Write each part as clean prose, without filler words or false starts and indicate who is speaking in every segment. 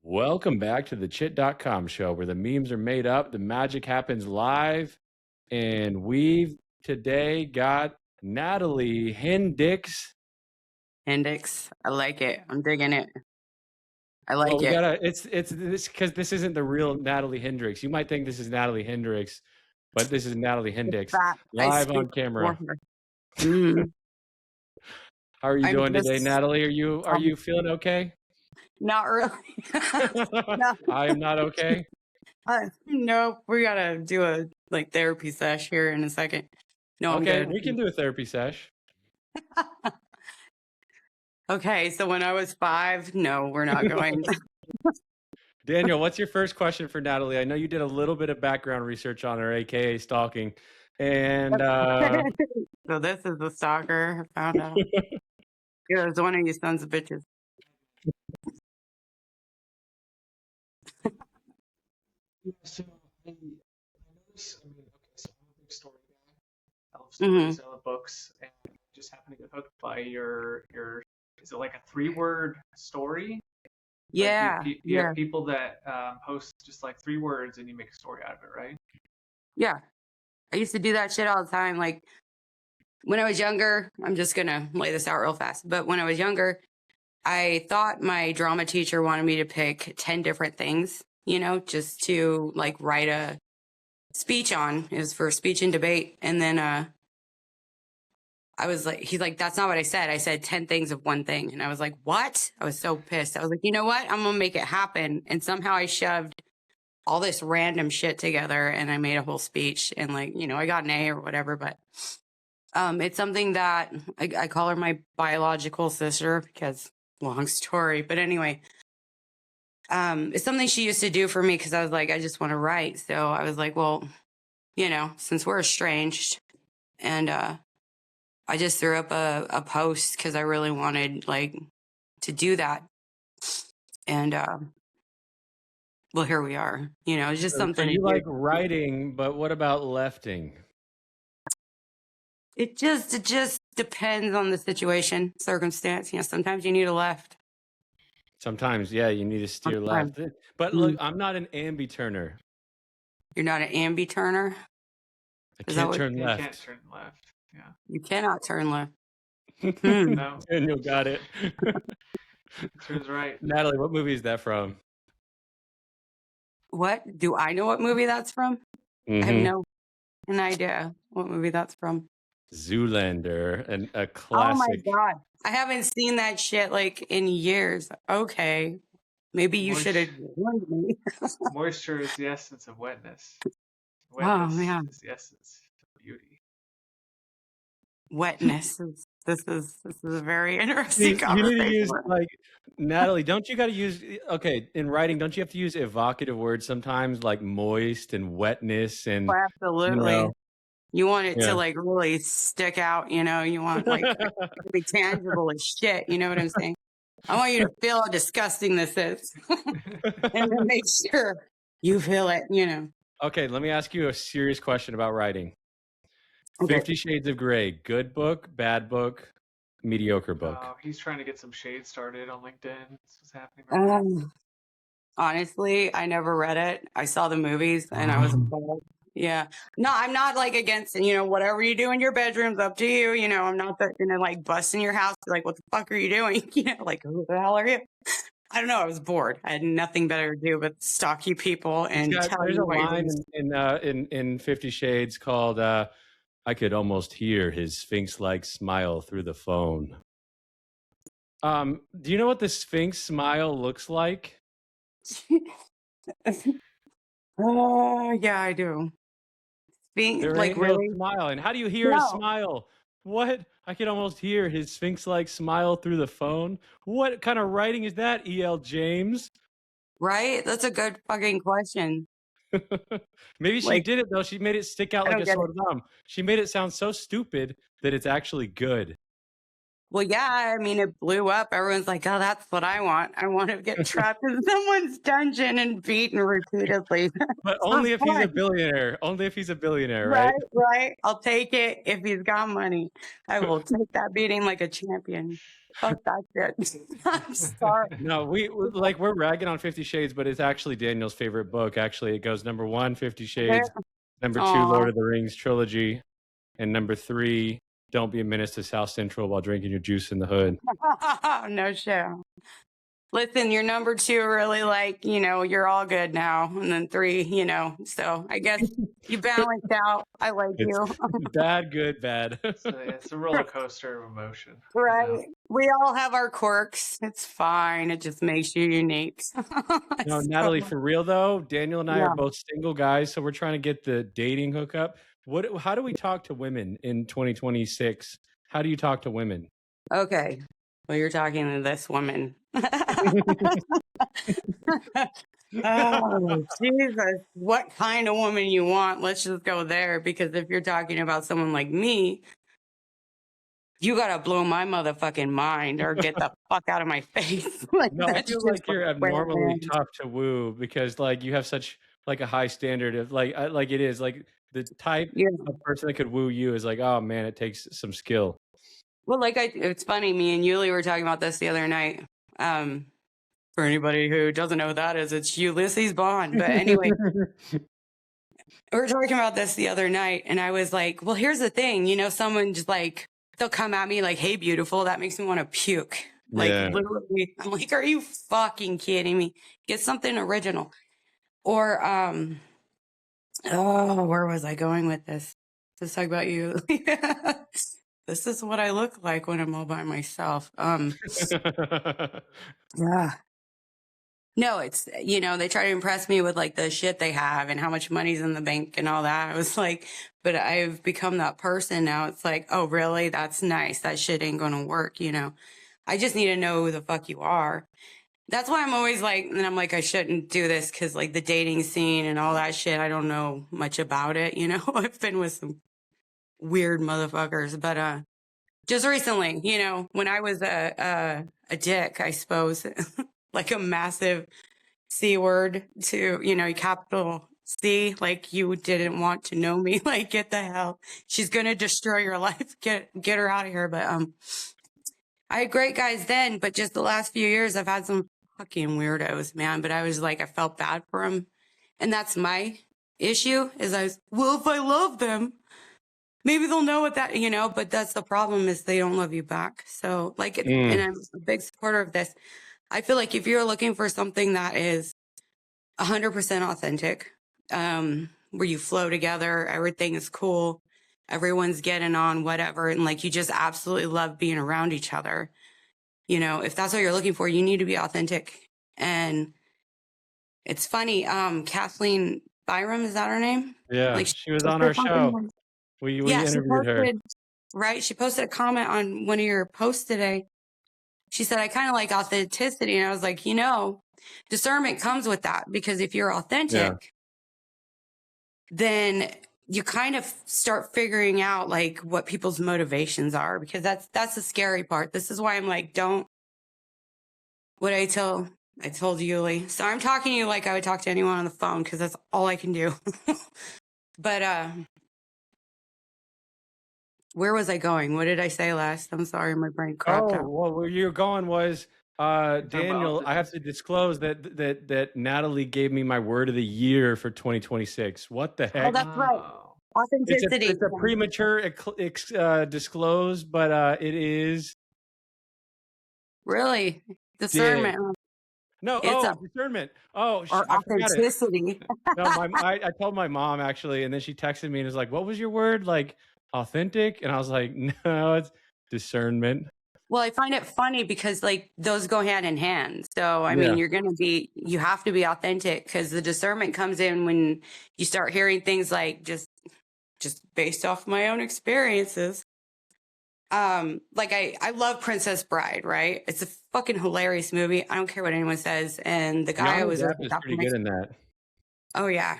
Speaker 1: Welcome back to the chit.com show where the memes are made up, the magic happens live, and we've today got Natalie Hendricks.
Speaker 2: Index. I like it. I'm digging it. I
Speaker 1: Well,
Speaker 2: like
Speaker 1: we
Speaker 2: it.
Speaker 1: gotta it's this because this isn't the real Natalie Hendricks. You might think this is Natalie Hendricks, but this is Natalie Hendricks
Speaker 2: That I
Speaker 1: live
Speaker 2: speak
Speaker 1: on
Speaker 2: for
Speaker 1: camera.
Speaker 2: her. Mhm.
Speaker 1: How are you
Speaker 2: I'm
Speaker 1: doing today,
Speaker 2: just
Speaker 1: Natalie? Are you feeling okay?
Speaker 2: not really. No,
Speaker 1: I am not okay.
Speaker 2: no, we gotta do a like therapy sesh here in a second. No, I'm
Speaker 1: Okay,
Speaker 2: good.
Speaker 1: we can do a therapy sesh.
Speaker 2: Okay, so when I was 5, no, we're not going.
Speaker 1: Daniel, what's your first question for Natalie? I know you did a little bit of background research on her, aka stalking, and
Speaker 2: So this is the stalker. I found out. It was one of you sons of bitches.
Speaker 3: Yeah, so I noticed, okay, so I'm a big story guy. I love
Speaker 2: Hmm.
Speaker 3: stories, I love books, and I just happened to get hooked by your, is it like a 3-word story? Like
Speaker 2: Yeah,
Speaker 3: you
Speaker 2: yeah,
Speaker 3: have people that post just like 3 words and you make a story out of it, right?
Speaker 2: yeah. I used to do that shit all the time. Like when I was younger, I'm just gonna lay this out real fast. But when I was younger, I thought my drama teacher wanted me to pick 10 different things, just to like write a speech on. It was for speech and debate. And then I was like, he's like, that's not what I said. I said 10 things of one thing. And I was like, what? I was so pissed. I was like, you know what? I'm gonna make it happen. And somehow I shoved all this random shit together and I made a whole speech and like, I got an A or whatever, but it's something that I call her my biological sister because long story. But anyway, it's something she used to do for me because I was like, I just want to write. So I was like, well, since we're estranged, and I just threw up a post because I really wanted like to do that. And well, here we are. It's just
Speaker 1: so
Speaker 2: something to
Speaker 1: you
Speaker 2: do.
Speaker 1: like writing, but what about lefting?
Speaker 2: It just depends on the situation, circumstance. Sometimes you need a left.
Speaker 1: Sometimes, yeah, you need to steer
Speaker 2: Sometimes.
Speaker 1: left. But look,
Speaker 2: Mm.
Speaker 1: I'm not an ambi-turner.
Speaker 2: You're not an ambi-turner.
Speaker 1: I
Speaker 2: Is that
Speaker 1: can't
Speaker 2: what
Speaker 1: turn
Speaker 3: You can't
Speaker 1: left.
Speaker 3: turn left. Yeah.
Speaker 2: you cannot turn left? Hmm.
Speaker 3: No,
Speaker 1: Daniel got it.
Speaker 3: it turns right.
Speaker 1: Natalie, what movie is that from?
Speaker 2: What? Do I know what movie that's from? I have
Speaker 1: Mm-hmm.
Speaker 2: no an idea what movie that's from.
Speaker 1: Zoolander, and a
Speaker 2: Oh my
Speaker 1: classic.
Speaker 2: god. I haven't seen that shit like in years. Okay. Maybe you should have
Speaker 3: Moisture,
Speaker 2: warned me.
Speaker 3: moisture is the essence of wetness.
Speaker 2: Oh
Speaker 3: Wetness
Speaker 2: man.
Speaker 3: is the essence of beauty.
Speaker 2: Wetness is this is a very interesting
Speaker 1: See, you need to
Speaker 2: conversation.
Speaker 1: use like Natalie. Don't you got to use okay in writing? Don't you have to use evocative words sometimes, like moist and wetness, and
Speaker 2: Oh,
Speaker 1: you
Speaker 2: absolutely.
Speaker 1: know,
Speaker 2: You want it to
Speaker 1: yeah.
Speaker 2: like really stick out, you want like it to be tangible as shit, you know what I'm saying? I want you to feel how disgusting this is. And then make sure you feel it.
Speaker 1: Okay, let me ask you a serious question about writing.
Speaker 2: Okay.
Speaker 1: 50 Shades of Grey, good book, bad book, mediocre book.
Speaker 3: He's trying to get some shade started on LinkedIn. That's what's happening right now.
Speaker 2: Honestly, I never read it. I saw the movies and I was appalled. Yeah. No, I'm not like against it. Whatever you do in your bedroom's up to you. I'm not gonna like bust in your house, be like, what the fuck are you doing? Like, who the hell are you? I don't know. I was bored. I had nothing better to do but stalk you people and tell
Speaker 1: There's
Speaker 2: you
Speaker 1: a
Speaker 2: what you're
Speaker 1: line
Speaker 2: doing.
Speaker 1: in 50 Shades called I could almost hear his sphinx-like smile through the phone. Do you know what the sphinx smile looks like?
Speaker 2: Oh, yeah, I do. Being
Speaker 1: There
Speaker 2: like
Speaker 1: ain't no
Speaker 2: really?
Speaker 1: smile. And how do you hear a
Speaker 2: No,
Speaker 1: smile? What? I could almost hear his sphinx-like smile through the phone. What kind of writing is that, E.L. James?
Speaker 2: right? That's a good fucking question.
Speaker 1: Maybe she
Speaker 2: Like,
Speaker 1: did it though. She made it stick out
Speaker 2: I
Speaker 1: like
Speaker 2: don't
Speaker 1: a
Speaker 2: get
Speaker 1: sore
Speaker 2: it.
Speaker 1: thumb. She made it sound so stupid that it's actually good.
Speaker 2: Well, yeah, I mean, it blew up. Everyone's like, oh, that's what I want. I want to get trapped in someone's dungeon and beaten repeatedly.
Speaker 1: But
Speaker 2: For
Speaker 1: only if he's a
Speaker 2: fun.
Speaker 1: billionaire. Only if he's a billionaire,
Speaker 2: Right,
Speaker 1: right?
Speaker 2: right. I'll take it if he's got money. I will take that beating like a champion. Fuck that shit. I'm sorry.
Speaker 1: No, we're ragging on 50 Shades, but it's actually Daniel's favorite book. Actually, it goes number 1, 50 Shades, number 2,
Speaker 2: Aw.
Speaker 1: Lord of the Rings trilogy, and number 3, Don't Be a Menace to South Central while drinking your juice in the hood.
Speaker 2: No shit. Listen, your number 2 really like, you're all good now. And then 3, so I guess you balanced out. I like
Speaker 1: It's
Speaker 2: you.
Speaker 1: bad, good, bad.
Speaker 3: So, yeah, it's a roller coaster of emotion.
Speaker 2: Right.
Speaker 3: You know?
Speaker 2: We all have our quirks. It's fine. It just makes you unique.
Speaker 1: No,
Speaker 2: So,
Speaker 1: Natalie, for real though, Daniel and I
Speaker 2: yeah.
Speaker 1: are both single guys, so we're trying to get the dating hookup. How do we talk to women in 2026? How do you talk to women?
Speaker 2: Okay. Well, you're talking to this woman. Oh, Jesus. What kind of woman you want? Let's just go there. Because if you're talking about someone like me, you gotta blow my motherfucking mind or get the fuck out of my face. Like,
Speaker 1: No, I
Speaker 2: that's
Speaker 1: feel
Speaker 2: just
Speaker 1: like you're
Speaker 2: where
Speaker 1: abnormally
Speaker 2: it is.
Speaker 1: tough to woo because like you have such like a high standard of like it is like the type
Speaker 2: Yeah.
Speaker 1: of person that could woo you is like, oh man, it takes some skill.
Speaker 2: Well, it's funny. Me and Yuli were talking about this the other night. For anybody who doesn't know who that is, it's Ulysses Bond. But anyway, we were talking about this the other night, and I was like, well, here's the thing. Someone just like, they'll come at me like, hey, beautiful. That makes me want to puke. Like,
Speaker 1: Yeah.
Speaker 2: literally, I'm like, are you fucking kidding me? Get something original. Or, where was I going with this? Let's talk about you. This is what I look like when I'm all by myself. Yeah. No, it's, they try to impress me with like the shit they have and how much money's in the bank and all that. I was like, but I've become that person now. It's like, oh, really? That's nice. That shit ain't going to work. I just need to know who the fuck you are. That's why I'm always like, and I'm like, I shouldn't do this because like the dating scene and all that shit, I don't know much about it. I've been with some weird motherfuckers, but, just recently, when I was a dick, I suppose, like a massive C word to, capital C, like you didn't want to know me, like get the hell. She's going to destroy your life. Get her out of here. But, I had great guys then, but just the last few years, I've had some fucking weirdos, man. But I was like, I felt bad for them. And that's my issue is well, if I love them, maybe they'll know what that, but that's the problem is they don't love you back. So like, and I'm a big supporter of this. I feel like if you're looking for something that is 100% authentic, where you flow together, everything is cool, everyone's getting on, whatever, and like you just absolutely love being around each other. If that's what you're looking for, you need to be authentic. And it's funny, Kathleen Byram, is that her name?
Speaker 1: Yeah,
Speaker 2: Like
Speaker 1: she was on our show. We interviewed her.
Speaker 2: Right. She posted a comment on one of your posts today. She said, I kind of like authenticity. And I was like, discernment comes with that because if you're authentic, then you kind of start figuring out like what people's motivations are because that's the scary part. This is why I'm like, I told Yuli. So I'm talking to you like I would talk to anyone on the phone because that's all I can do. But, where was I going? What did I say last? I'm sorry, my brain crapped out.
Speaker 1: Well, where you're going was, Daniel, I have to disclose that Natalie gave me my word of the year for 2026. What the heck?
Speaker 2: Oh, that's right. Authenticity.
Speaker 1: It's a premature disclose, but it is
Speaker 2: really discernment.
Speaker 1: No, discernment.
Speaker 2: Or
Speaker 1: I forgot it.
Speaker 2: authenticity.
Speaker 1: No, I told my mom actually, and then she texted me and was like, "What was your word? Like authentic?" And I was like, "No, it's discernment."
Speaker 2: Well, I find it funny because like those go hand in hand. So I mean, you have to be authentic because the discernment comes in when you start hearing things like just based off my own experiences. Like I love Princess Bride, right? It's a fucking hilarious movie. I don't care what anyone says. And the guy I was with,
Speaker 1: is pretty good in that.
Speaker 2: Oh yeah,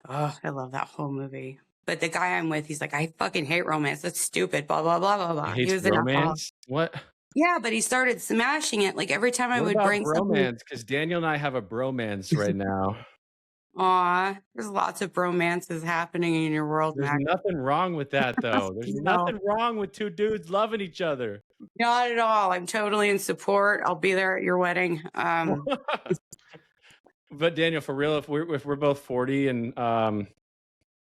Speaker 2: I love that whole movie. But the guy I'm with, he's like, I fucking hate romance. That's stupid. Blah blah blah blah blah.
Speaker 1: He hates romance. What?
Speaker 2: Yeah, but he started smashing it. Like every time I
Speaker 1: What
Speaker 2: would
Speaker 1: about
Speaker 2: bring something.
Speaker 1: bromance? Because Daniel and I have a bromance right now.
Speaker 2: Aw, there's lots of romances happening in your world,
Speaker 1: There's
Speaker 2: Mac.
Speaker 1: nothing wrong with that, though. There's
Speaker 2: No,
Speaker 1: nothing wrong with two dudes loving each other.
Speaker 2: not at all. I'm totally in support. I'll be there at your wedding.
Speaker 1: But Daniel, for real, if we're both 40 and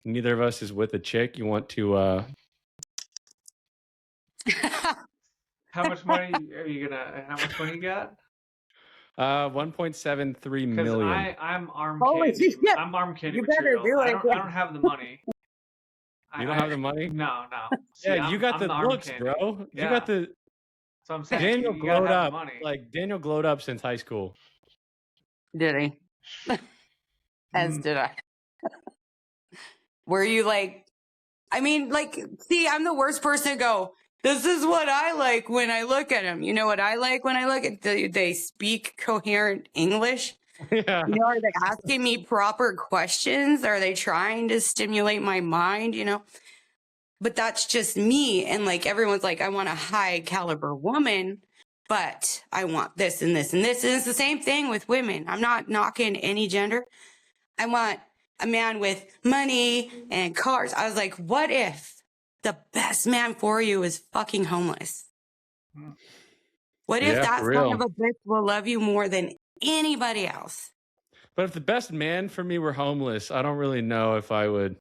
Speaker 1: neither of us is with a chick, you want to
Speaker 3: How much money are you gonna? How much money you got?
Speaker 1: 1.73
Speaker 3: Because
Speaker 1: million.
Speaker 3: I'm arm
Speaker 2: Holy
Speaker 3: candy.
Speaker 2: shit.
Speaker 3: I'm arm candy
Speaker 2: You better
Speaker 3: material.
Speaker 2: do
Speaker 3: I
Speaker 2: it.
Speaker 3: don't have the money.
Speaker 1: You don't have the money?
Speaker 3: No. See,
Speaker 1: Yeah, you got
Speaker 3: I'm
Speaker 1: the
Speaker 3: the arm
Speaker 1: looks,
Speaker 3: candy.
Speaker 1: bro. You
Speaker 3: Yeah.
Speaker 1: got the
Speaker 3: So I'm saying
Speaker 1: Daniel
Speaker 3: you gotta
Speaker 1: glowed
Speaker 3: have the
Speaker 1: up.
Speaker 3: money.
Speaker 1: Like Daniel glowed up since high school.
Speaker 2: Did he? As did I. Were you like, I mean, like, see, I'm the worst person to go, this is what I like when I look at them. You know what I like when I look at they speak coherent English?
Speaker 1: Yeah.
Speaker 2: You know, are they asking me proper questions? Are they trying to stimulate my mind? You know, but that's just me. And like everyone's like, I want a high caliber woman, but I want this and this and this. And it's the same thing with women. I'm not knocking any gender. I want a man with money and cars. I was like, what if the best man for you is fucking homeless? What if
Speaker 1: Yeah,
Speaker 2: that
Speaker 1: for
Speaker 2: son
Speaker 1: real.
Speaker 2: of a bitch will love you more than anybody else?
Speaker 1: But if the best man for me were homeless, I don't really know if I would.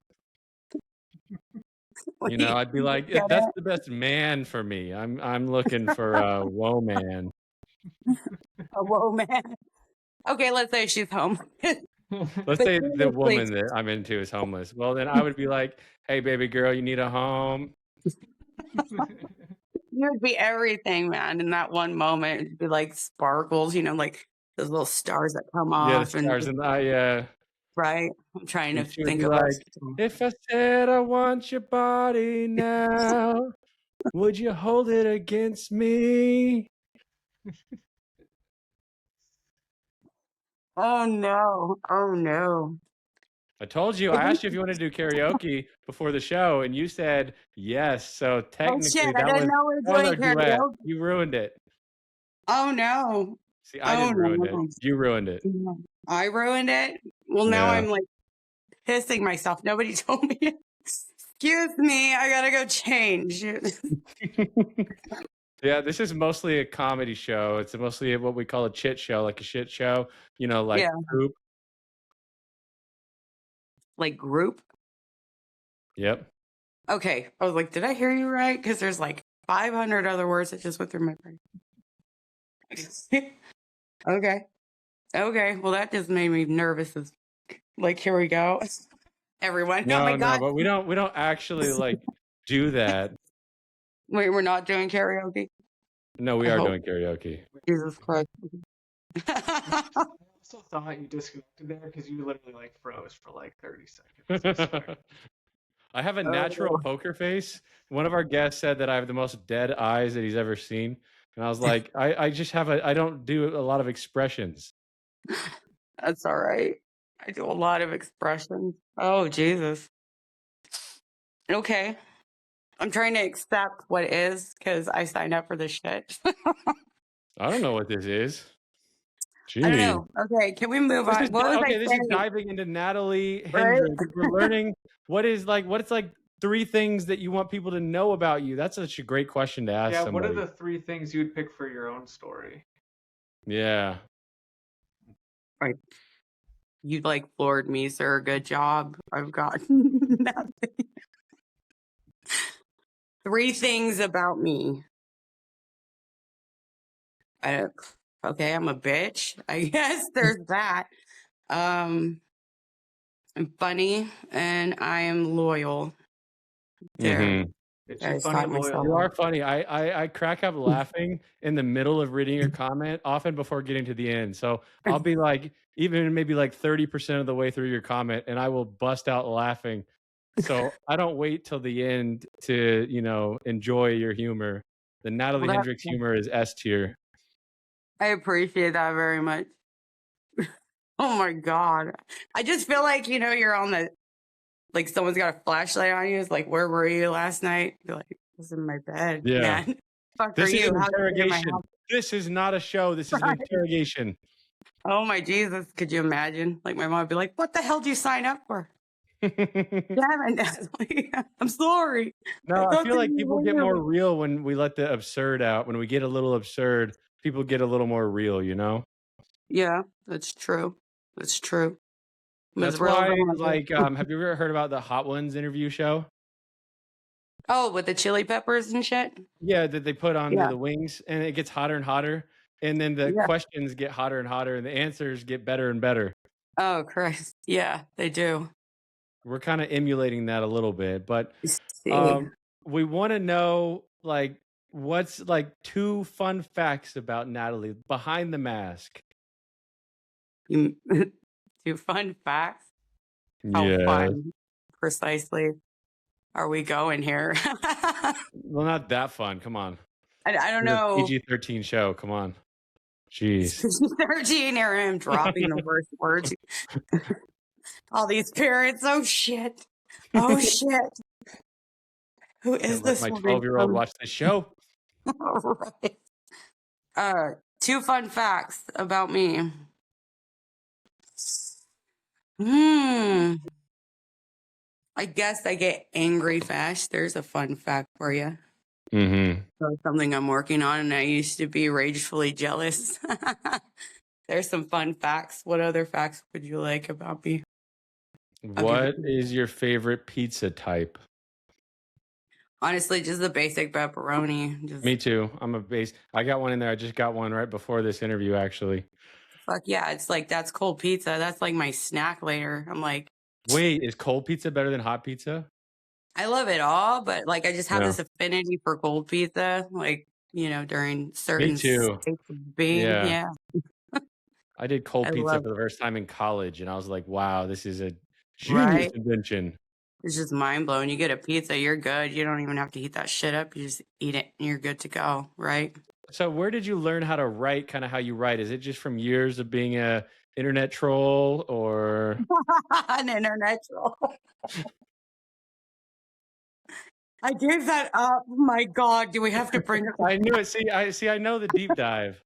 Speaker 1: You know, I'd be like,
Speaker 2: Get
Speaker 1: that's
Speaker 2: it?
Speaker 1: the best man for me. I'm looking for a whoa man.
Speaker 2: A whoa man. Okay, let's say she's home.
Speaker 1: Let's
Speaker 2: But
Speaker 1: say the
Speaker 2: seriously,
Speaker 1: woman that I'm into is homeless. Well, then I would be like, hey, baby girl, you need a home?
Speaker 2: you would be everything, man. In that one moment, it'd be like sparkles, you know, like those little stars that come
Speaker 1: Yeah, the
Speaker 2: off. And
Speaker 1: stars. And I,
Speaker 2: right, I'm trying to
Speaker 1: and she would
Speaker 2: think
Speaker 1: be
Speaker 2: of our.
Speaker 1: like, if I said I want your body now, would you hold it against me?
Speaker 2: Oh no! Oh no!
Speaker 1: I told you, I asked you if you wanted to do karaoke before the show, and you said yes. So
Speaker 2: Oh
Speaker 1: technically,
Speaker 2: shit! I didn't know we were
Speaker 1: our
Speaker 2: doing
Speaker 1: duet.
Speaker 2: karaoke.
Speaker 1: You ruined it.
Speaker 2: Oh no!
Speaker 1: See, I
Speaker 2: Oh
Speaker 1: didn't ruin it.
Speaker 2: no!
Speaker 1: You ruined it.
Speaker 2: I ruined it. Well, now
Speaker 1: Yeah.
Speaker 2: I'm like pissing myself. Nobody told me. Excuse me, I gotta go change.
Speaker 1: Yeah, this is mostly a comedy show. It's mostly what we call a chit show, like a shit show. You know, like
Speaker 2: Yeah.
Speaker 1: poop.
Speaker 2: Like group.
Speaker 1: Yep.
Speaker 2: Okay, I was like, did I hear you right? Because there's like 500 other words that just went through my brain. Okay. Well, that just made me nervous. Like, here we go. Everyone. Oh my
Speaker 1: No,
Speaker 2: God.
Speaker 1: but we don't actually like do that.
Speaker 2: Wait, we're not doing karaoke?
Speaker 1: No, we
Speaker 2: I
Speaker 1: are
Speaker 2: hope.
Speaker 1: doing karaoke.
Speaker 2: Jesus Christ.
Speaker 3: I also thought you disconnected there because you literally like froze for like 30 seconds. I swear.
Speaker 1: I have a natural poker face. One of our guests said that I have the most dead eyes that he's ever seen. And I was like, I just have I don't do a lot of expressions.
Speaker 2: That's all right. I do a lot of expressions. Oh, Jesus. Okay. I'm trying to accept what is because I signed up for this shit.
Speaker 1: I don't know what this is. Gee.
Speaker 2: I don't know. Okay, can we move on? What was I
Speaker 1: This is
Speaker 2: saying?
Speaker 1: diving into Natalie
Speaker 2: Right?
Speaker 1: Hendricks. We're learning what it's like 3 things that you want people to know about you. That's such a great question to ask
Speaker 3: Yeah,
Speaker 1: somebody.
Speaker 3: what are the 3 things you would pick for your own story?
Speaker 1: Yeah.
Speaker 2: Right. You like floored me, sir. Good job. I've got nothing. 3 things about me. Okay, I'm a bitch. I guess there's that. I'm funny and I am loyal. There.
Speaker 1: Mhm.
Speaker 3: It's
Speaker 2: I
Speaker 3: funny
Speaker 2: stopped
Speaker 3: loyal.
Speaker 2: myself.
Speaker 1: You are funny. I crack up laughing in the middle of reading your comment, often before getting to the end. So I'll be like, even maybe like 30% of the way through your comment, and I will bust out laughing. So I don't wait till the end to, enjoy your humor. The Natalie Hendricks humor is S tier.
Speaker 2: I appreciate that very much. Oh my God. I just feel like, you're on the, like someone's got a flashlight on you. It's like, where were you last night? You're like, I was in my bed.
Speaker 1: Yeah.
Speaker 2: Man. fuck are
Speaker 1: This is
Speaker 2: you?
Speaker 1: an
Speaker 2: How'd you get in my
Speaker 1: interrogation.
Speaker 2: house?
Speaker 1: This is not a show. This is an
Speaker 2: Right.
Speaker 1: interrogation.
Speaker 2: Oh my Jesus. Could you imagine? Like my mom would be like, what the hell did you sign up for? Damn it, Natalie. I'm sorry.
Speaker 1: No, I
Speaker 2: thought
Speaker 1: feel
Speaker 2: that
Speaker 1: like
Speaker 2: you
Speaker 1: people
Speaker 2: were
Speaker 1: get more
Speaker 2: here.
Speaker 1: real when we let the absurd out. When we get a little absurd, people get a little more real, you know?
Speaker 2: Yeah, that's true. That's true. I'm as
Speaker 1: That's
Speaker 2: real as
Speaker 1: why,
Speaker 2: I want to
Speaker 1: like,
Speaker 2: be.
Speaker 1: have you ever heard about the Hot Ones interview show?
Speaker 2: Oh, with the chili peppers and shit?
Speaker 1: Yeah, that they put on
Speaker 2: Yeah.
Speaker 1: the wings, and it gets hotter and hotter, and then the
Speaker 2: Yeah.
Speaker 1: questions get hotter and hotter, and the answers get better and better.
Speaker 2: Oh, Christ. Yeah, they do.
Speaker 1: We're kind of emulating that a little bit, but
Speaker 2: You see.
Speaker 1: um, we want to know, like, what's like 2 fun facts about Natalie behind the mask.
Speaker 2: You, do fun facts? How
Speaker 1: Yeah.
Speaker 2: fun precisely are we going here?
Speaker 1: Well, not that fun. Come on.
Speaker 2: I don't
Speaker 1: It's a
Speaker 2: know.
Speaker 1: PG-13 show. Come on.
Speaker 2: It's
Speaker 1: Jeez.
Speaker 2: 13 here I am dropping the worst words. All these parents. Oh shit. Oh shit. Who is
Speaker 1: Can't let
Speaker 2: this
Speaker 1: my
Speaker 2: woman?
Speaker 1: 12-year-old watch this show.
Speaker 2: Right. 2 fun facts about me. Hmm. I guess I get angry fast. There's a fun fact for you.
Speaker 1: Mm-hmm.
Speaker 2: So something I'm working on, and I used to be ragefully jealous. There's some fun facts. What other facts would you like about me? I'll give it
Speaker 1: What
Speaker 2: to you.
Speaker 1: is your favorite pizza type?
Speaker 2: Honestly, just the basic pepperoni. Just
Speaker 1: Me too. I'm a base. I got one in there. I just got one right before this interview, actually.
Speaker 2: fuck yeah. It's like that's cold pizza. That's like my snack later. I'm like,
Speaker 1: Wait, is cold pizza better than hot pizza?
Speaker 2: I love it all, but like I just have
Speaker 1: No.
Speaker 2: this affinity for cold pizza. Like, during
Speaker 1: Me
Speaker 2: certain
Speaker 1: too.
Speaker 2: states of being.
Speaker 1: Yeah.
Speaker 2: Yeah.
Speaker 1: I did cold
Speaker 2: I
Speaker 1: pizza
Speaker 2: love
Speaker 1: for the first time in college, and I was like, wow, this is a genius
Speaker 2: right.
Speaker 1: invention.
Speaker 2: It's just mind blowing. You get a pizza, you're good. You don't even have to heat that shit up. You just eat it and you're good to go, right?
Speaker 1: So where did you learn how to write, kind of how you write? Is it just from years of being a internet troll, or
Speaker 2: An internet troll. I gave that up. My God, do we have to bring up?
Speaker 1: I knew it. I know the deep dive.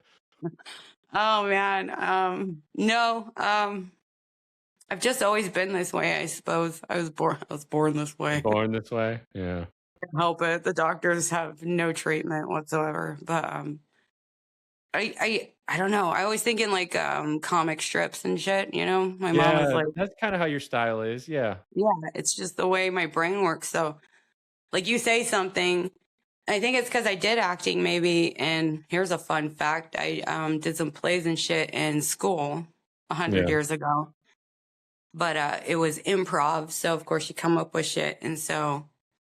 Speaker 2: Oh man, no. I've just always been this way. I suppose I was born this way.
Speaker 1: Born this way. Yeah.
Speaker 2: Can't help it. The doctors have no treatment whatsoever. But I don't know. I always think in like comic strips and shit. My mom was
Speaker 1: Yeah,
Speaker 2: like,
Speaker 1: that's kind of how your style is. Yeah.
Speaker 2: yeah, it's just the way my brain works. So like you say something. I think it's because I did acting maybe. And here's a fun fact. I did some plays and shit in school 100
Speaker 1: Yeah.
Speaker 2: years ago. But it was improv. So of course you come up with shit. And so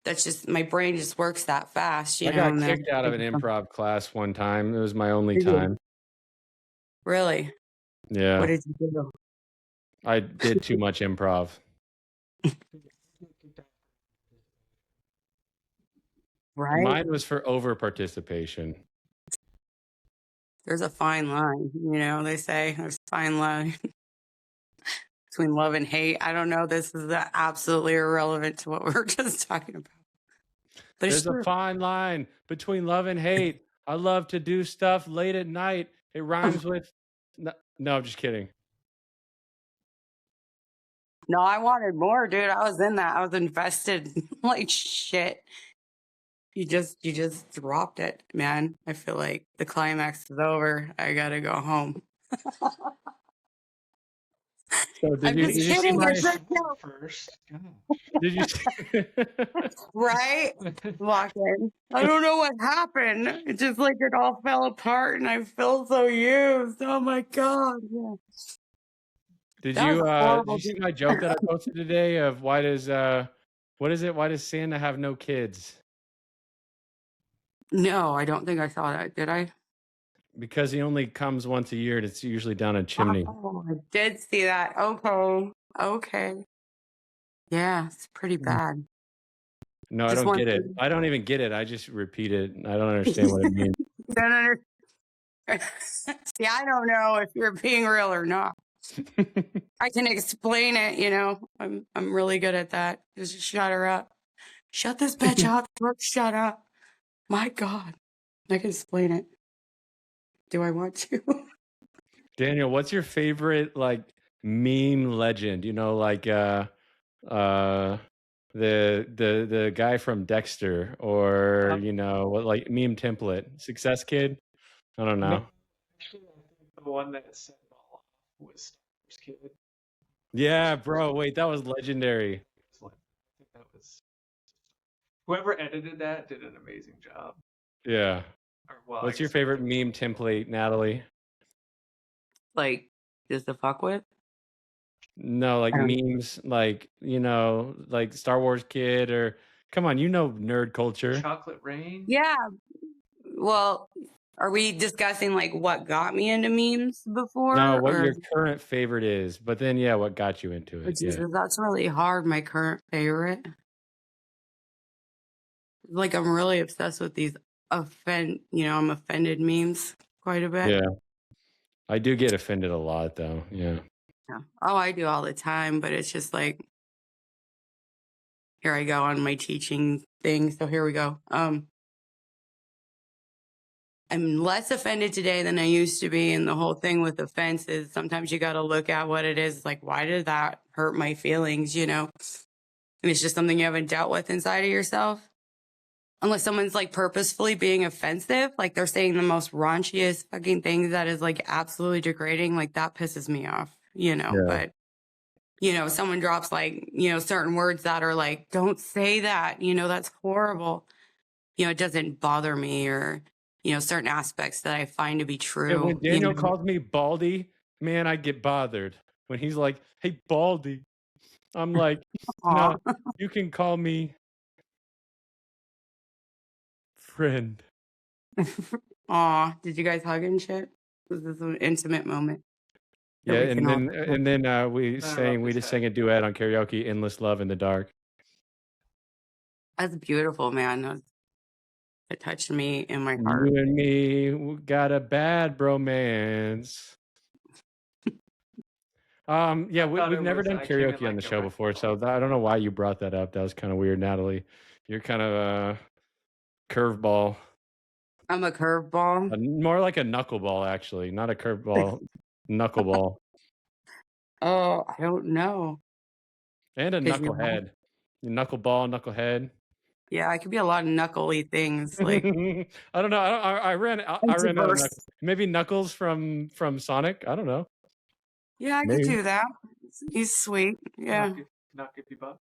Speaker 2: that's just, my brain just works that fast,
Speaker 1: I got
Speaker 2: and then
Speaker 1: kicked out of an improv class one time. It was my only
Speaker 2: Did you?
Speaker 1: time.
Speaker 2: Really? What
Speaker 1: Yeah.
Speaker 2: did you do?
Speaker 1: I did too much improv.
Speaker 2: Right?
Speaker 1: Mine was for over participation.
Speaker 2: There's a fine line, they say there's a fine line between love and hate. I don't know. This is absolutely irrelevant to what we were just talking about. But it's
Speaker 1: There's a
Speaker 2: true.
Speaker 1: fine line between love and hate. I love to do stuff late at night. It rhymes with. No, I'm just kidding.
Speaker 2: No, I wanted more, dude. I was in that. I was invested like shit. You just dropped it, man. I feel like the climax is over. I gotta go home.
Speaker 1: So
Speaker 2: I'm just
Speaker 1: you see
Speaker 2: kidding.
Speaker 1: my?
Speaker 2: It's just no,
Speaker 3: First.
Speaker 1: Did you? See,
Speaker 2: right? Walk in. I don't know what happened. It just like it all fell apart, and I feel so used. Oh my God. Yeah.
Speaker 1: did
Speaker 2: That was
Speaker 1: you? Did
Speaker 2: horrible.
Speaker 1: you see my joke that I posted today? Of why does what is it? Why does Santa have no kids?
Speaker 2: No, I don't think I saw that. Did I?
Speaker 1: Because he only comes once a year, and it's usually down a chimney.
Speaker 2: Oh, I did see that. Okay. Okay. Yeah, it's pretty bad.
Speaker 1: No, I
Speaker 2: Just
Speaker 1: don't
Speaker 2: one
Speaker 1: get it.
Speaker 2: thing.
Speaker 1: I don't even get it. I just repeat it. I don't understand what it means.
Speaker 2: Don't See, I don't know if you're being real or not. I can explain it, I'm really good at that. Just shut her up. Shut this bitch up. Shut up. My God. I can explain it. Do I want to?
Speaker 1: Daniel, what's your favorite like meme legend? You know, like uh the guy from Dexter, or you know, what, like meme template, Success Kid? I don't know.
Speaker 3: Actually, I think the one that set it all off was Star Wars Kid.
Speaker 1: Yeah, bro. Wait, that was legendary.
Speaker 3: I think that was whoever edited that did an amazing job.
Speaker 1: Yeah.
Speaker 3: Or well, I
Speaker 1: What's your
Speaker 3: guess
Speaker 1: favorite meme template, Natalie?
Speaker 2: Like, just to fuck with?
Speaker 1: No, like
Speaker 2: I don't
Speaker 1: memes, like, you know, like Star Wars Kid, or come on, you know nerd culture.
Speaker 3: Chocolate Rain.
Speaker 2: Yeah. Well, are we discussing like what got me into memes
Speaker 1: No,
Speaker 2: before,
Speaker 1: what
Speaker 2: or
Speaker 1: your current favorite is, but then yeah, what got you into it? Yeah.
Speaker 2: Jesus, that's really hard. My current favorite. Like, I'm really obsessed with these I'm offended memes quite a bit.
Speaker 1: Yeah. I do get offended a lot though. Yeah.
Speaker 2: Yeah. Oh, I do all the time, but it's just like, here I go on my teaching thing. So here we go. I'm less offended today than I used to be. And the whole thing with offense is sometimes you got to look at what it is. Like, why did that hurt my feelings? You know, and it's just something you haven't dealt with inside of yourself. Unless someone's like purposefully being offensive, like they're saying the most raunchiest fucking things that is like absolutely degrading, like that pisses me off, you know.
Speaker 1: Yeah.
Speaker 2: But, you know, someone drops like, you know, certain words that are like, don't say that, you know, that's horrible. You know, it doesn't bother me, or, you know, certain aspects that I find to be
Speaker 1: And
Speaker 2: true,
Speaker 1: when
Speaker 2: you
Speaker 1: Daniel
Speaker 2: know.
Speaker 1: calls me Baldy, man, I get bothered. When he's like, "Hey, Baldy," I'm like,
Speaker 2: Aw.
Speaker 1: "No, you can call me friend."
Speaker 2: Aw. Did you guys hug and shit? Was this an intimate moment that
Speaker 1: Yeah,
Speaker 2: we can all
Speaker 1: and then we
Speaker 3: Then I rubbed
Speaker 1: we
Speaker 3: his
Speaker 1: just
Speaker 3: head.
Speaker 1: sang a duet on karaoke, "Endless Love in the Dark."
Speaker 2: That's beautiful, man. It touched me in my heart.
Speaker 1: You and me got a bad bromance. Yeah,
Speaker 3: I thought
Speaker 1: we've
Speaker 3: it
Speaker 1: never
Speaker 3: was.
Speaker 1: done
Speaker 3: I came in
Speaker 1: karaoke on
Speaker 3: like
Speaker 1: the
Speaker 3: a
Speaker 1: show
Speaker 3: wrecking
Speaker 1: before, so
Speaker 3: ball.
Speaker 1: I don't know why you brought that up. That was kind of weird, Natalie. You're kind of a curveball,
Speaker 2: I'm a curveball.
Speaker 1: more like a knuckleball, actually, not a curveball, knuckleball,
Speaker 2: Oh, I don't know.
Speaker 1: and a
Speaker 2: 'Cause you know,
Speaker 1: knucklehead. Knuckleball, knucklehead.
Speaker 2: yeah, I could be a lot of knuckly things. Like,
Speaker 1: I don't know. I ran
Speaker 2: I'm
Speaker 1: I ran out of
Speaker 2: diverse.
Speaker 1: knuckles. Maybe Knuckles from Sonic. I don't know.
Speaker 2: Yeah, I could
Speaker 1: Maybe.
Speaker 2: do that. He's sweet. Yeah.
Speaker 3: Knock if you buck.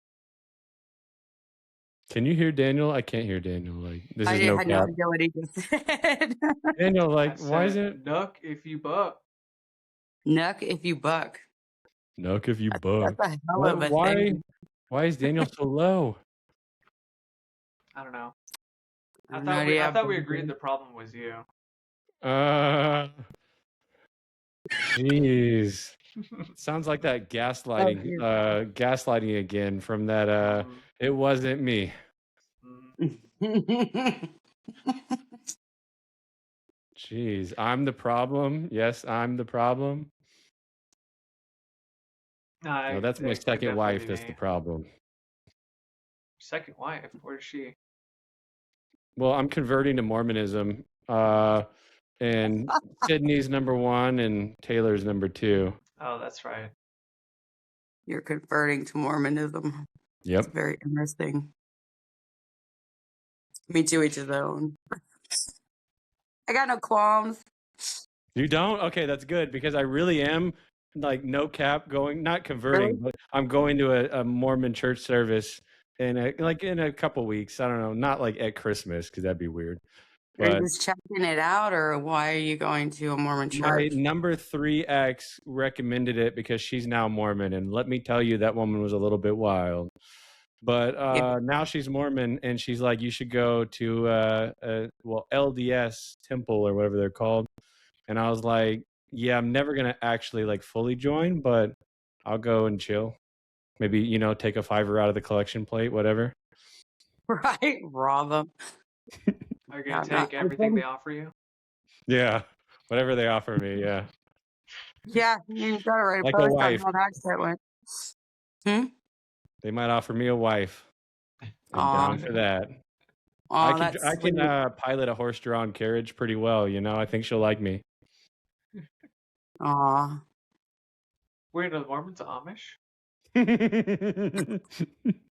Speaker 1: Can you hear Daniel? I can't hear Daniel. Like, this
Speaker 2: I
Speaker 1: is no
Speaker 2: had no
Speaker 1: cap.
Speaker 2: idea what he just said.
Speaker 1: Daniel,
Speaker 3: I
Speaker 1: like, why is
Speaker 3: said
Speaker 1: it
Speaker 3: nuck if you buck.
Speaker 2: Nuck if you buck.
Speaker 1: Nuck if you
Speaker 2: That's
Speaker 1: buck?
Speaker 2: a hell
Speaker 1: What?
Speaker 2: of a thing.
Speaker 1: Why is Daniel so low?
Speaker 3: I don't know.
Speaker 2: I have no idea.
Speaker 3: I thought we agreed the problem was you.
Speaker 1: Uh, Jeez. Sounds like that
Speaker 2: Oh,
Speaker 1: gaslighting again from that it wasn't me. Jeez, I'm the problem. Yes, I'm the problem. No, that's my
Speaker 3: It could
Speaker 1: second
Speaker 3: definitely
Speaker 1: wife
Speaker 3: be
Speaker 1: that's the
Speaker 3: me.
Speaker 1: problem.
Speaker 3: Second wife? Where's she?
Speaker 1: Well, I'm converting to Mormonism. And Sydney's number 1 and Taylor's number 2.
Speaker 3: Oh, that's right.
Speaker 2: You're converting to Mormonism.
Speaker 1: Yep.
Speaker 2: It's very interesting. Me too, each his own. I got no qualms.
Speaker 1: You don't? Okay, that's good, because I really am, like, no cap, not converting,
Speaker 2: Really?
Speaker 1: but I'm going to a Mormon church service in a couple weeks. I don't know, not like at Christmas, because that'd be weird.
Speaker 2: Are you
Speaker 1: But
Speaker 2: just checking it out, or why are you going to a Mormon
Speaker 1: my
Speaker 2: church?
Speaker 1: number 3 ex recommended it because she's now Mormon, and let me tell you, that woman was a little bit wild. But now she's Mormon, and she's like, you should go to LDS temple or whatever they're called. And I was like, yeah, I'm never gonna actually like fully join, but I'll go and chill. Maybe, take a $5 out of the collection plate, whatever.
Speaker 2: Right, rob them.
Speaker 3: Are you gonna take everything they offer you?
Speaker 1: Yeah, whatever they offer me. Yeah,
Speaker 2: Yeah, you gotta write a
Speaker 1: like a
Speaker 2: post on
Speaker 1: wife.
Speaker 2: how that shit went.
Speaker 1: They might offer me a wife. I'm
Speaker 2: Aw.
Speaker 1: down for that.
Speaker 2: Oh,
Speaker 1: I
Speaker 2: that's
Speaker 1: can
Speaker 2: sweet.
Speaker 1: pilot a horse-drawn carriage pretty well. You know, I think she'll like me.
Speaker 2: Aw.
Speaker 3: Wait, are the Mormons Amish?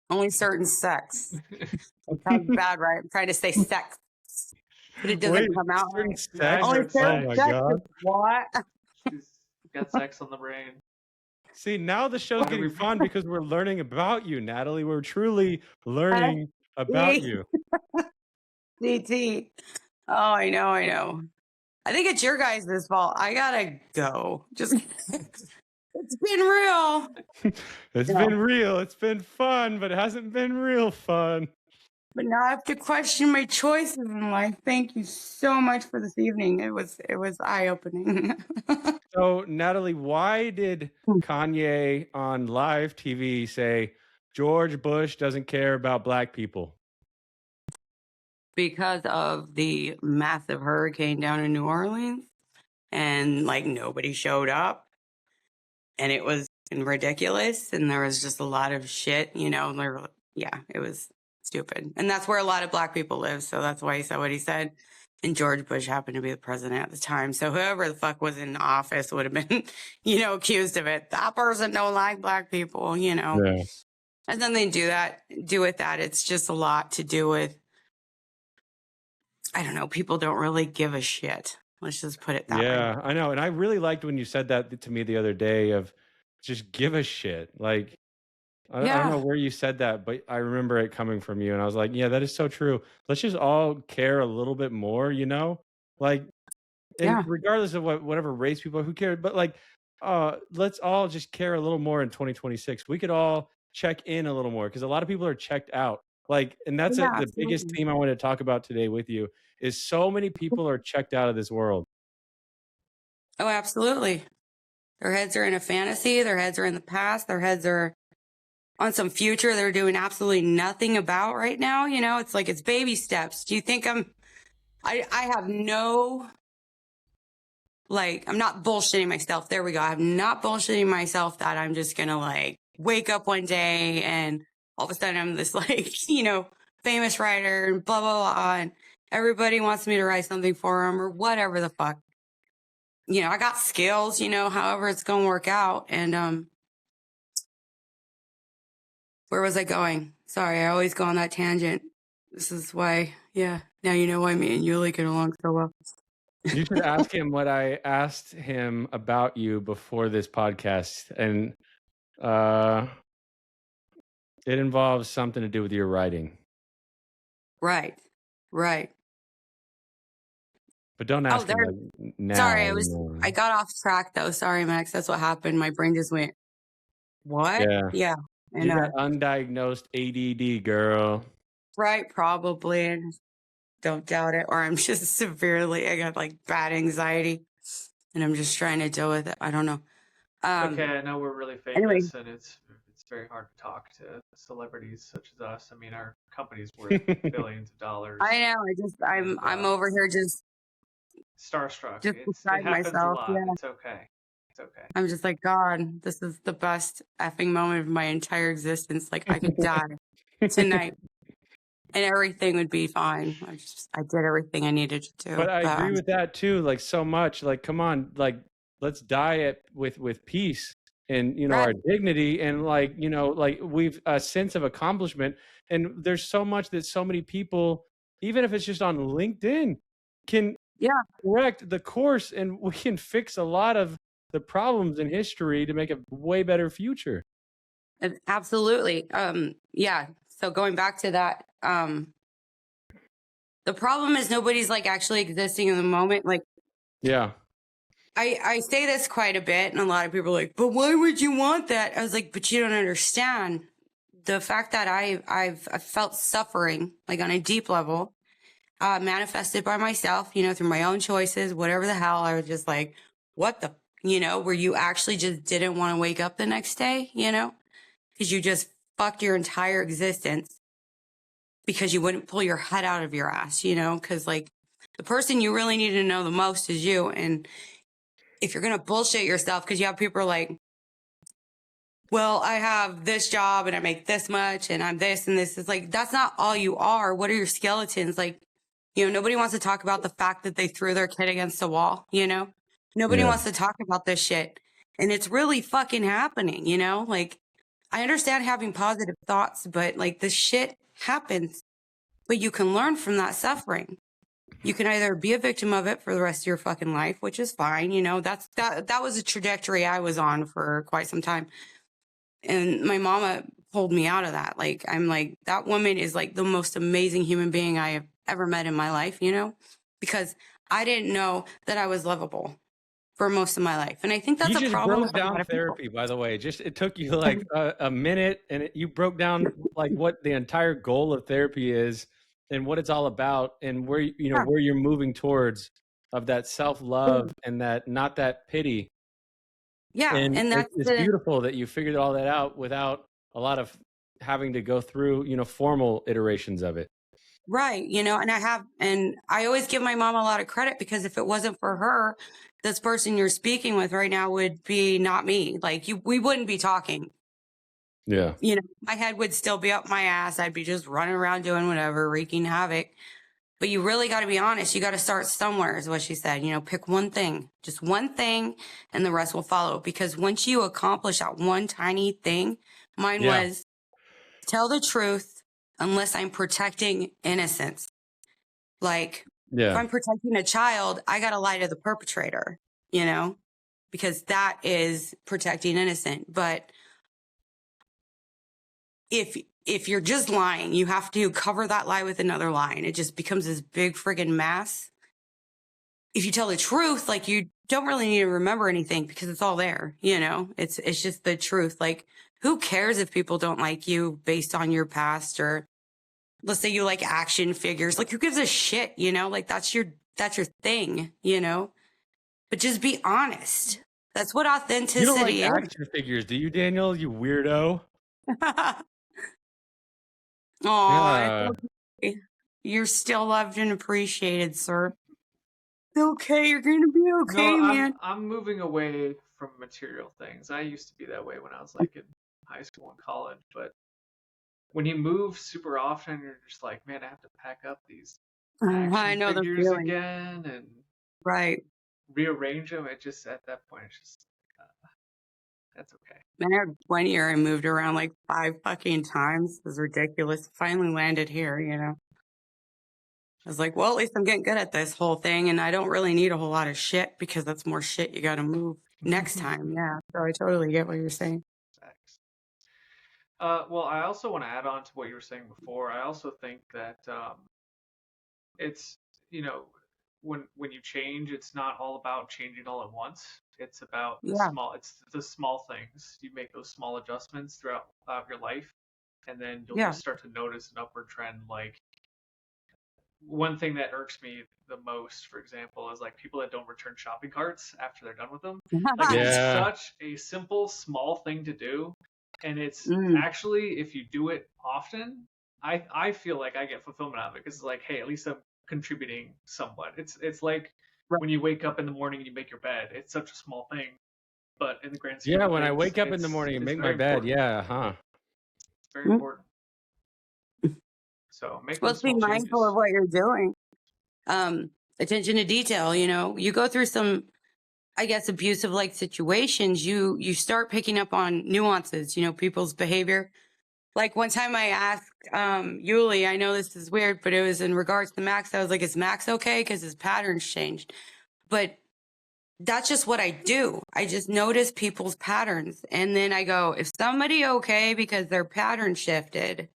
Speaker 2: Only certain sex. It sounds bad, right? I'm trying to say sex, but it
Speaker 1: Wait,
Speaker 2: doesn't come out
Speaker 1: certain
Speaker 2: right.
Speaker 3: Yeah, I
Speaker 1: sex?
Speaker 2: Only
Speaker 3: heard
Speaker 1: Oh
Speaker 2: certain
Speaker 1: my
Speaker 3: sex.
Speaker 2: sex is
Speaker 1: god.
Speaker 2: what?
Speaker 3: She's got sex on the brain.
Speaker 1: See, now the show's
Speaker 3: What are
Speaker 1: getting
Speaker 3: we?
Speaker 1: fun because we're learning about you, Natalie. We're truly learning about
Speaker 2: See?
Speaker 1: you.
Speaker 2: DT. Oh, I know, I know. I think it's your guys' fault. I gotta go. Just it's been real.
Speaker 1: It's
Speaker 2: No.
Speaker 1: been real. It's been fun, but it hasn't been real fun.
Speaker 2: But now I have to question my choices in life. Thank you so much for this evening. It was eye opening.
Speaker 1: So, Natalie, why did Kanye on live TV say George Bush doesn't care about black people?
Speaker 2: Because of the massive hurricane down in New Orleans, and like nobody showed up, and it was ridiculous, and there was just a lot of shit, yeah, it was stupid. And that's where a lot of black people live, so that's why he said what he said. And George Bush happened to be the president at the time, so whoever the fuck was in office would have been, accused of it. That person don't like black people,
Speaker 1: Yeah.
Speaker 2: Has nothing to do with that. It's just a lot to do with, I don't know, people don't really give a shit. Let's just put it that way.
Speaker 1: Yeah, I know. And I really liked when you said that to me the other day of just give a shit. Like, I don't know
Speaker 2: Yeah.
Speaker 1: where you said that, but I remember it coming from you. And I was like, yeah, that is so true. Let's just all care a little bit more, you know? Like, and
Speaker 2: Yeah.
Speaker 1: regardless of whatever race people are, who cares? But like, let's all just care a little more in 2026. We could all check in a little more because a lot of people are checked out. Like, and that's
Speaker 2: Yeah,
Speaker 1: the biggest
Speaker 2: absolutely.
Speaker 1: theme I want to talk about today with you is so many people are checked out of this world.
Speaker 2: Oh, absolutely. Their heads are in a fantasy. Their heads are in the past. Their heads are on some future they're doing absolutely nothing about right now. It's like it's baby steps. Do you think I have no, like, I'm not bullshitting myself. There we go. I'm not bullshitting myself that I'm just going to like wake up one day and all of a sudden I'm this like, famous writer and blah, blah, blah. And everybody wants me to write something for them or whatever the fuck. I got skills, however it's going to work out. And, where was I going? Sorry, I always go on that tangent. This is why, yeah. Now you know why me and Yuli get along so well.
Speaker 1: You should ask him what I asked him about you before this podcast, and it involves something to do with your writing.
Speaker 2: Right.
Speaker 1: But don't ask him like now.
Speaker 2: Sorry, I got off track though. Sorry, Max. That's what happened. My brain just went, what?
Speaker 1: Yeah.
Speaker 2: Yeah.
Speaker 1: You
Speaker 2: And
Speaker 1: got undiagnosed ADD, girl.
Speaker 2: right, probably. And don't doubt it. Or I'm just I got like bad anxiety and I'm just trying to deal with it. I don't know.
Speaker 3: Okay, I know we're really famous,
Speaker 2: anyway.
Speaker 3: and it's very hard to talk to celebrities such as us. I mean, our company's worth billions of dollars.
Speaker 2: I know. I'm over here just
Speaker 3: starstruck.
Speaker 2: Just
Speaker 3: It
Speaker 2: beside
Speaker 3: happens
Speaker 2: myself.
Speaker 3: a lot.
Speaker 2: Yeah.
Speaker 3: It's okay. It's okay.
Speaker 2: I'm just like, God, this is the best effing moment of my entire existence. Like I could die tonight and everything would be fine. I did everything I needed to do.
Speaker 1: But I agree with that too, like so much. Like, come on, like let's die it with peace and
Speaker 2: Right.
Speaker 1: our dignity and like like we've a sense of accomplishment. And there's so much that so many people, even if it's just on LinkedIn, can correct the course, and we can fix a lot of the problems in history to make a way better future.
Speaker 2: Absolutely. Yeah. So going back to that, the problem is nobody's like actually existing in the moment. Like,
Speaker 1: yeah,
Speaker 2: I say this quite a bit, and a lot of people are like, but why would you want that? I was like, but you don't understand the fact that I've felt suffering like on a deep level, manifested by myself, through my own choices, whatever the hell. I was just like, what the, where you actually just didn't want to wake up the next day, because you just fucked your entire existence because you wouldn't pull your head out of your ass, because like the person you really need to know the most is you. And if you're going to bullshit yourself, because you have people like, well, I have this job and I make this much and I'm this and this. It's like, that's not all you are. What are your skeletons? Like, nobody wants to talk about the fact that they threw their kid against the wall, Nobody
Speaker 1: Yeah.
Speaker 2: wants to talk about this shit. And it's really fucking happening, Like, I understand having positive thoughts, but like this shit happens. But you can learn from that suffering. You can either be a victim of it for the rest of your fucking life, which is fine. That was a trajectory I was on for quite some time. And my mama pulled me out of that. Like, I'm like, that woman is like the most amazing human being I have ever met in my life, because I didn't know that I was lovable for most of my life. And I think that's
Speaker 1: You
Speaker 2: a
Speaker 1: just
Speaker 2: problem
Speaker 1: broke
Speaker 2: for a lot
Speaker 1: down
Speaker 2: of people.
Speaker 1: therapy, by the way. Just it took you like a minute, and you broke down like what the entire goal of therapy is, and what it's all about, and where
Speaker 2: Yeah.
Speaker 1: where you're moving towards of that self-love and that not that pity.
Speaker 2: Yeah.
Speaker 1: And
Speaker 2: And that's
Speaker 1: it's beautiful that you figured all that out without a lot of having to go through formal iterations of it.
Speaker 2: right. And I always give my mom a lot of credit, because if it wasn't for her, this person you're speaking with right now would be not me. Like, we wouldn't be talking.
Speaker 1: Yeah.
Speaker 2: My head would still be up my ass. I'd be just running around doing whatever, wreaking havoc. But you really got to be honest. You got to start somewhere, is what she said. Pick one thing, just one thing, and the rest will follow. Because once you accomplish that one tiny thing, mine
Speaker 1: Yeah.
Speaker 2: was tell the truth unless I'm protecting innocence. Like, if
Speaker 1: Yeah.
Speaker 2: I'm protecting a child, I got to lie to the perpetrator, because that is protecting innocent. But if you're just lying, you have to cover that lie with another lie, and it just becomes this big friggin' mass. If you tell the truth, like, you don't really need to remember anything because it's all there, it's just the truth. Like, who cares if people don't like you based on your past, or let's say you like action figures, like, who gives a shit, like, that's your thing, but just be honest. That's what
Speaker 1: You don't like
Speaker 2: authenticity is.
Speaker 1: action figures, do you, Daniel? You weirdo.
Speaker 2: Aw, it's okay. You're still loved and appreciated, sir. Okay, you're gonna be okay,
Speaker 3: No,
Speaker 2: man.
Speaker 3: I'm moving away from material things. I used to be that way when I was like in high school and college, but when you move super often, you're just like, man, I have to pack up these
Speaker 2: I
Speaker 3: action
Speaker 2: know the
Speaker 3: figures
Speaker 2: feeling.
Speaker 3: again and
Speaker 2: Right.
Speaker 3: rearrange them. It just, at that point, it's just that's okay.
Speaker 2: Man, I had 1 year I moved around like 5 fucking times. It was ridiculous. Finally landed here, I was like, well, at least I'm getting good at this whole thing, and I don't really need a whole lot of shit, because that's more shit you got to move next time. Yeah. So I totally get what you're saying.
Speaker 3: Thanks. Well, I also want to add on to what you were saying before. I also think that it's, when you change, it's not all about changing all at once. It's about
Speaker 2: Yeah.
Speaker 3: it's the small things. You make those small adjustments throughout your life, and then you'll
Speaker 2: Yeah.
Speaker 3: just start to notice an upward trend. Like, one thing that irks me the most, for example, is like people that don't return shopping carts after they're done with them. Like, it's
Speaker 1: Yeah.
Speaker 3: such a simple, small thing to do, and it's
Speaker 2: Mm.
Speaker 3: actually, if you do it often, I feel like I get fulfillment out of it, because it's like, hey, at least I'm contributing somewhat. It's like
Speaker 2: Right.
Speaker 3: when you wake up in the morning and you make your bed. It's such a small thing, but in the grand scheme
Speaker 1: Yeah,
Speaker 3: of
Speaker 1: when I
Speaker 3: things,
Speaker 1: wake up in the morning and
Speaker 3: it's
Speaker 1: make my
Speaker 3: very
Speaker 1: bed,
Speaker 3: important.
Speaker 1: yeah, huh?
Speaker 3: It's very important. So make
Speaker 2: Let's
Speaker 3: those
Speaker 2: be
Speaker 3: small
Speaker 2: mindful
Speaker 3: changes.
Speaker 2: of what you're doing. Attention to detail, you go through some, I guess, abusive like situations, you start picking up on nuances, people's behavior. Like, one time I asked Yuli, I know this is weird, but it was in regards to Max. I was like, is Max okay? Because his patterns changed. But that's just what I do. I just notice people's patterns. And then I go, is somebody okay because their pattern shifted?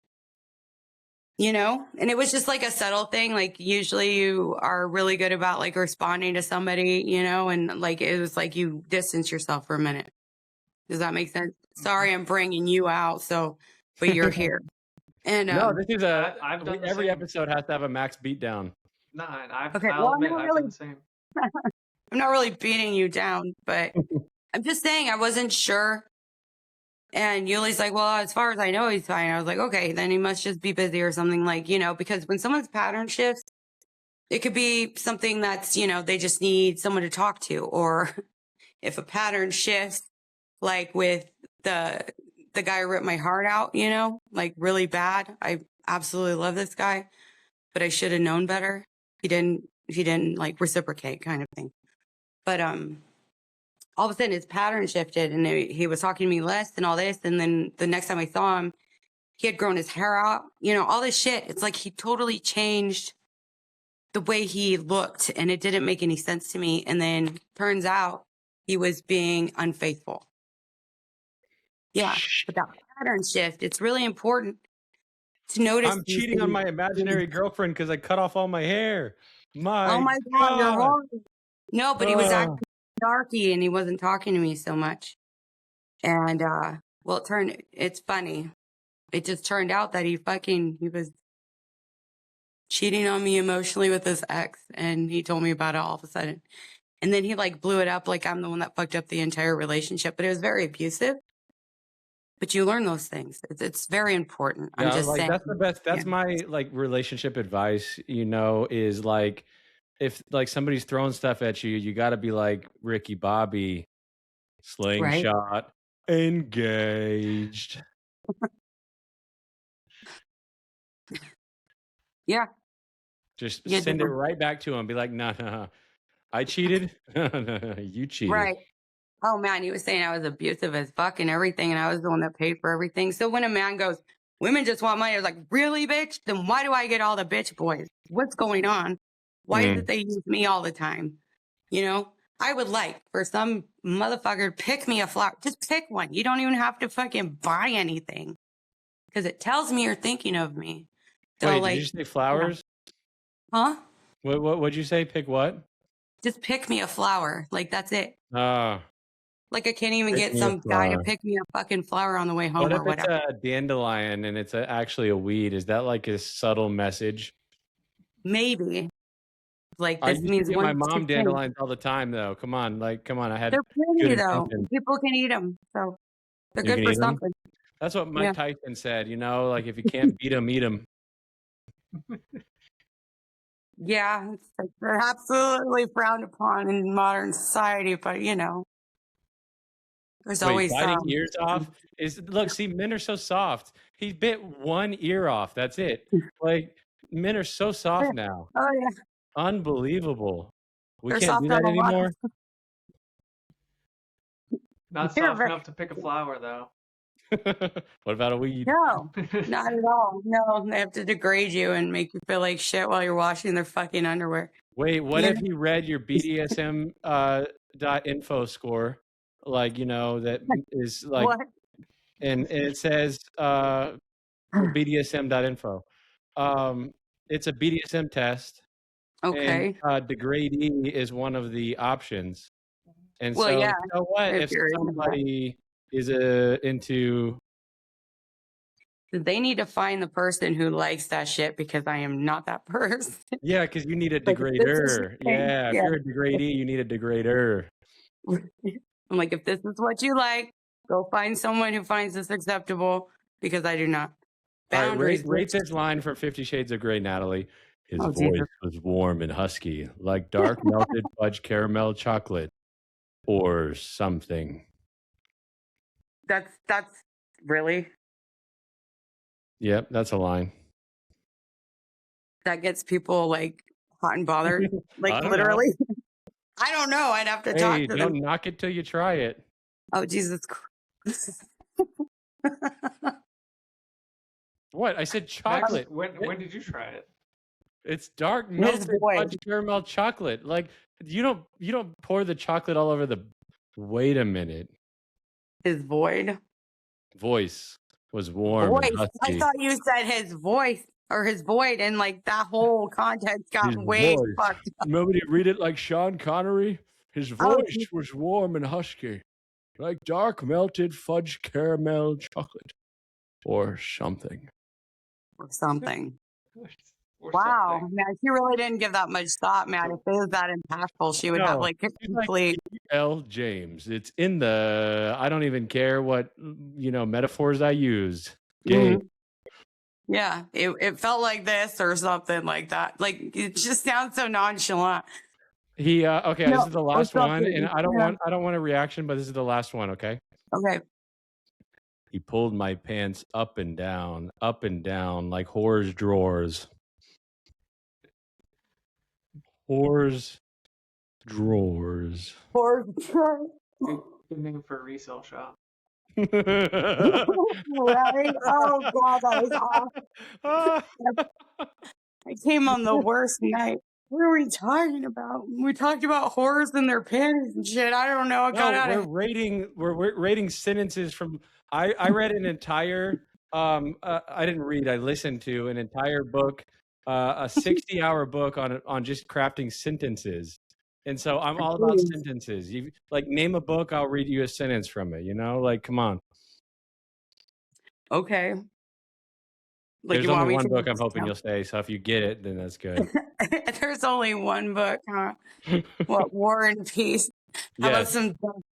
Speaker 2: And it was just like a subtle thing. Like, usually you are really good about like responding to somebody, and like, it was like you distance yourself for a minute. Does that make sense? Sorry, I'm bringing you out. But you're here. And,
Speaker 1: No, this is
Speaker 3: I've done the
Speaker 1: every
Speaker 3: same.
Speaker 1: episode has to have a Max beatdown.
Speaker 3: Nah,
Speaker 2: okay,
Speaker 3: I'll
Speaker 2: well,
Speaker 3: admit I've done the same.
Speaker 2: I'm not really beating you down, but I'm just saying I wasn't sure. And Yuli's like, well, as far as I know, he's fine. I was like, okay, then he must just be busy or something, like, because when someone's pattern shifts, it could be something that's, they just need someone to talk to. Or if a pattern shifts, like with the the guy ripped my heart out, you know, like really bad. I absolutely love this guy, but I should have known better. He didn't like reciprocate kind of thing. But all of a sudden his pattern shifted and he was talking to me less and all this. And then the next time I saw him, he had grown his hair out, you know, all this shit. It's like he totally changed the way he looked and it didn't make any sense to me. And then turns out he was being unfaithful. Yeah. But that pattern shift, it's really important to notice.
Speaker 1: I'm cheating on my imaginary girlfriend because I cut off all my hair.
Speaker 2: Oh my God, you're horrible. No, but he was acting darky and he wasn't talking to me so much. And well, it's funny. It just turned out that he was cheating on me emotionally with his ex, and he told me about it all of a sudden. And then he like blew it up like I'm the one that fucked up the entire relationship, but it was very abusive. But you learn those things. It's very important.
Speaker 1: Yeah,
Speaker 2: I'm just
Speaker 1: like
Speaker 2: saying.
Speaker 1: that's the best. That's my like relationship advice, you know, is like if like somebody's throwing stuff at you, you got to be like Ricky Bobby, slingshot, engaged.
Speaker 2: Yeah.
Speaker 1: Just
Speaker 2: Yeah,
Speaker 1: send it right back to him. Be like, no, I cheated. You cheated.
Speaker 2: Right. Oh man, he was saying I was abusive as fuck and everything, and I was the one that paid for everything. So when a man goes, women just want money, I was like, really, bitch? Then why do I get all the bitch boys? What's going on? Why is it they use me all the time? You know, I would like for some motherfucker to pick me a flower. Just pick one. You don't even have to fucking buy anything because it tells me you're thinking of me. So,
Speaker 1: Wait,
Speaker 2: like,
Speaker 1: did you say flowers?
Speaker 2: huh?
Speaker 1: What'd you say? Pick what?
Speaker 2: Just pick me a flower. Like, that's it.
Speaker 1: Ah.
Speaker 2: Like I can't even
Speaker 1: Pick
Speaker 2: get
Speaker 1: me a
Speaker 2: some guy to
Speaker 1: flower.
Speaker 2: pick me a fucking flower on the way home
Speaker 1: What
Speaker 2: or
Speaker 1: if it's
Speaker 2: whatever.
Speaker 1: a dandelion and it's actually a weed? Is that like a subtle message?
Speaker 2: Maybe. Like
Speaker 1: I
Speaker 2: this
Speaker 1: used to
Speaker 2: means
Speaker 1: get my
Speaker 2: one.
Speaker 1: mom
Speaker 2: two things.
Speaker 1: dandelions all the time, though. Come on, I had
Speaker 2: They're pretty
Speaker 1: good
Speaker 2: though.
Speaker 1: intentions.
Speaker 2: People can eat them, so they're
Speaker 1: You
Speaker 2: good
Speaker 1: can
Speaker 2: for
Speaker 1: eat 'em?
Speaker 2: something.
Speaker 1: That's what Mike
Speaker 2: Yeah.
Speaker 1: Tyson said. You know, like if you can't beat them, eat them.
Speaker 2: Yeah, it's like they're absolutely frowned upon in modern society, but you know, there's
Speaker 1: Wait,
Speaker 2: always
Speaker 1: biting ears off is look. See, men are so soft. He bit one ear off. That's it. Like men are so soft now.
Speaker 2: Oh yeah,
Speaker 1: Unbelievable. We
Speaker 2: they're
Speaker 1: can't
Speaker 2: soft
Speaker 1: do
Speaker 2: on
Speaker 1: that
Speaker 2: a lot of
Speaker 1: anymore.
Speaker 2: stuff.
Speaker 3: Not
Speaker 2: They're
Speaker 3: soft
Speaker 2: very-
Speaker 3: enough to pick a flower, though.
Speaker 1: What about a weed?
Speaker 2: No, not at all. No, they have to degrade you and make you feel like shit while you're washing their fucking underwear.
Speaker 1: Wait, what
Speaker 2: Yeah.
Speaker 1: if he read your BDSM .info score? Like, you know, that is like,
Speaker 2: What?
Speaker 1: and it says BDSM.info. It's a BDSM test,
Speaker 2: Okay.
Speaker 1: and degradee is one of the options. And
Speaker 2: Well,
Speaker 1: so,
Speaker 2: yeah,
Speaker 1: you know what?
Speaker 2: if
Speaker 1: If
Speaker 2: you're into that.
Speaker 1: somebody is into,
Speaker 2: They need to find the person who likes that shit because I am not that person.
Speaker 1: yeah, because you need a
Speaker 2: Like, if this is
Speaker 1: degrader.
Speaker 2: your thing,
Speaker 1: Yeah, if
Speaker 2: yeah.
Speaker 1: you're a degradee, you need a degrader.
Speaker 2: I'm like, if this is what you like, go find someone who finds this acceptable because I do not.
Speaker 1: All right,
Speaker 2: Boundaries.
Speaker 1: rate this line from 50 Shades of Grey, Natalie. His
Speaker 2: Oh,
Speaker 1: voice
Speaker 2: Jesus.
Speaker 1: was warm and husky, like dark melted fudge caramel chocolate or something.
Speaker 2: That's really,
Speaker 1: Yep, that's a line.
Speaker 2: that gets people like hot and bothered.
Speaker 1: I
Speaker 2: Like
Speaker 1: don't
Speaker 2: literally. I don't know. I'd have to talk
Speaker 1: Hey,
Speaker 2: to
Speaker 1: don't
Speaker 2: them.
Speaker 1: knock it till you try it.
Speaker 2: Oh, Jesus Christ.
Speaker 1: What? I said
Speaker 3: Max,
Speaker 1: chocolate.
Speaker 3: when did you try it?
Speaker 1: It's dark
Speaker 2: His
Speaker 1: melted
Speaker 2: voice.
Speaker 1: fudge caramel chocolate. Like you don't pour the chocolate all over the. Wait a minute.
Speaker 2: His void.
Speaker 1: Voice was warm
Speaker 2: Voice.
Speaker 1: and
Speaker 2: I
Speaker 1: husky.
Speaker 2: thought you said his voice or his void, and like that whole context got
Speaker 1: His
Speaker 2: way
Speaker 1: voice.
Speaker 2: fucked up.
Speaker 1: Nobody read it like Sean Connery. His
Speaker 2: Oh,
Speaker 1: voice was warm and husky, like dark melted fudge caramel chocolate, or something.
Speaker 2: or something.
Speaker 3: Or
Speaker 2: Wow,
Speaker 3: something.
Speaker 2: man, she really didn't give that much thought, man. If it was that impactful, she would have
Speaker 1: No,
Speaker 2: like a
Speaker 1: she's like
Speaker 2: complete.
Speaker 1: L. James. It's in the. I don't even care what metaphors I used. Gay.
Speaker 2: Mhm. Yeah, it felt like this or something like that. Like it just sounds so nonchalant.
Speaker 1: He okay.
Speaker 2: No,
Speaker 1: This is the last
Speaker 2: or
Speaker 1: one,
Speaker 2: something.
Speaker 1: and I don't
Speaker 2: Yeah.
Speaker 1: want a reaction, but this is the last one. Okay.
Speaker 2: Okay.
Speaker 1: He pulled my pants up and down, like whore's drawers. Whore's drawers.
Speaker 2: Whore's drawers.
Speaker 3: Good name for a resale shop.
Speaker 2: Right? Oh God, that was awesome. I came on the worst night. What are we talking about? We talked about whores and their panties and shit. I don't know.
Speaker 1: We're rating sentences from. I read an entire. I didn't read. I listened to an entire book, a 60-hour book on just crafting sentences. And so I'm all about sentences. You like name a book, I'll read you a sentence from it. You know, like come on.
Speaker 2: Okay. Like
Speaker 1: There's only one book I'm hoping you'll say. So if you get it, then that's good.
Speaker 2: There's only one book, huh? What, War and Peace? How about some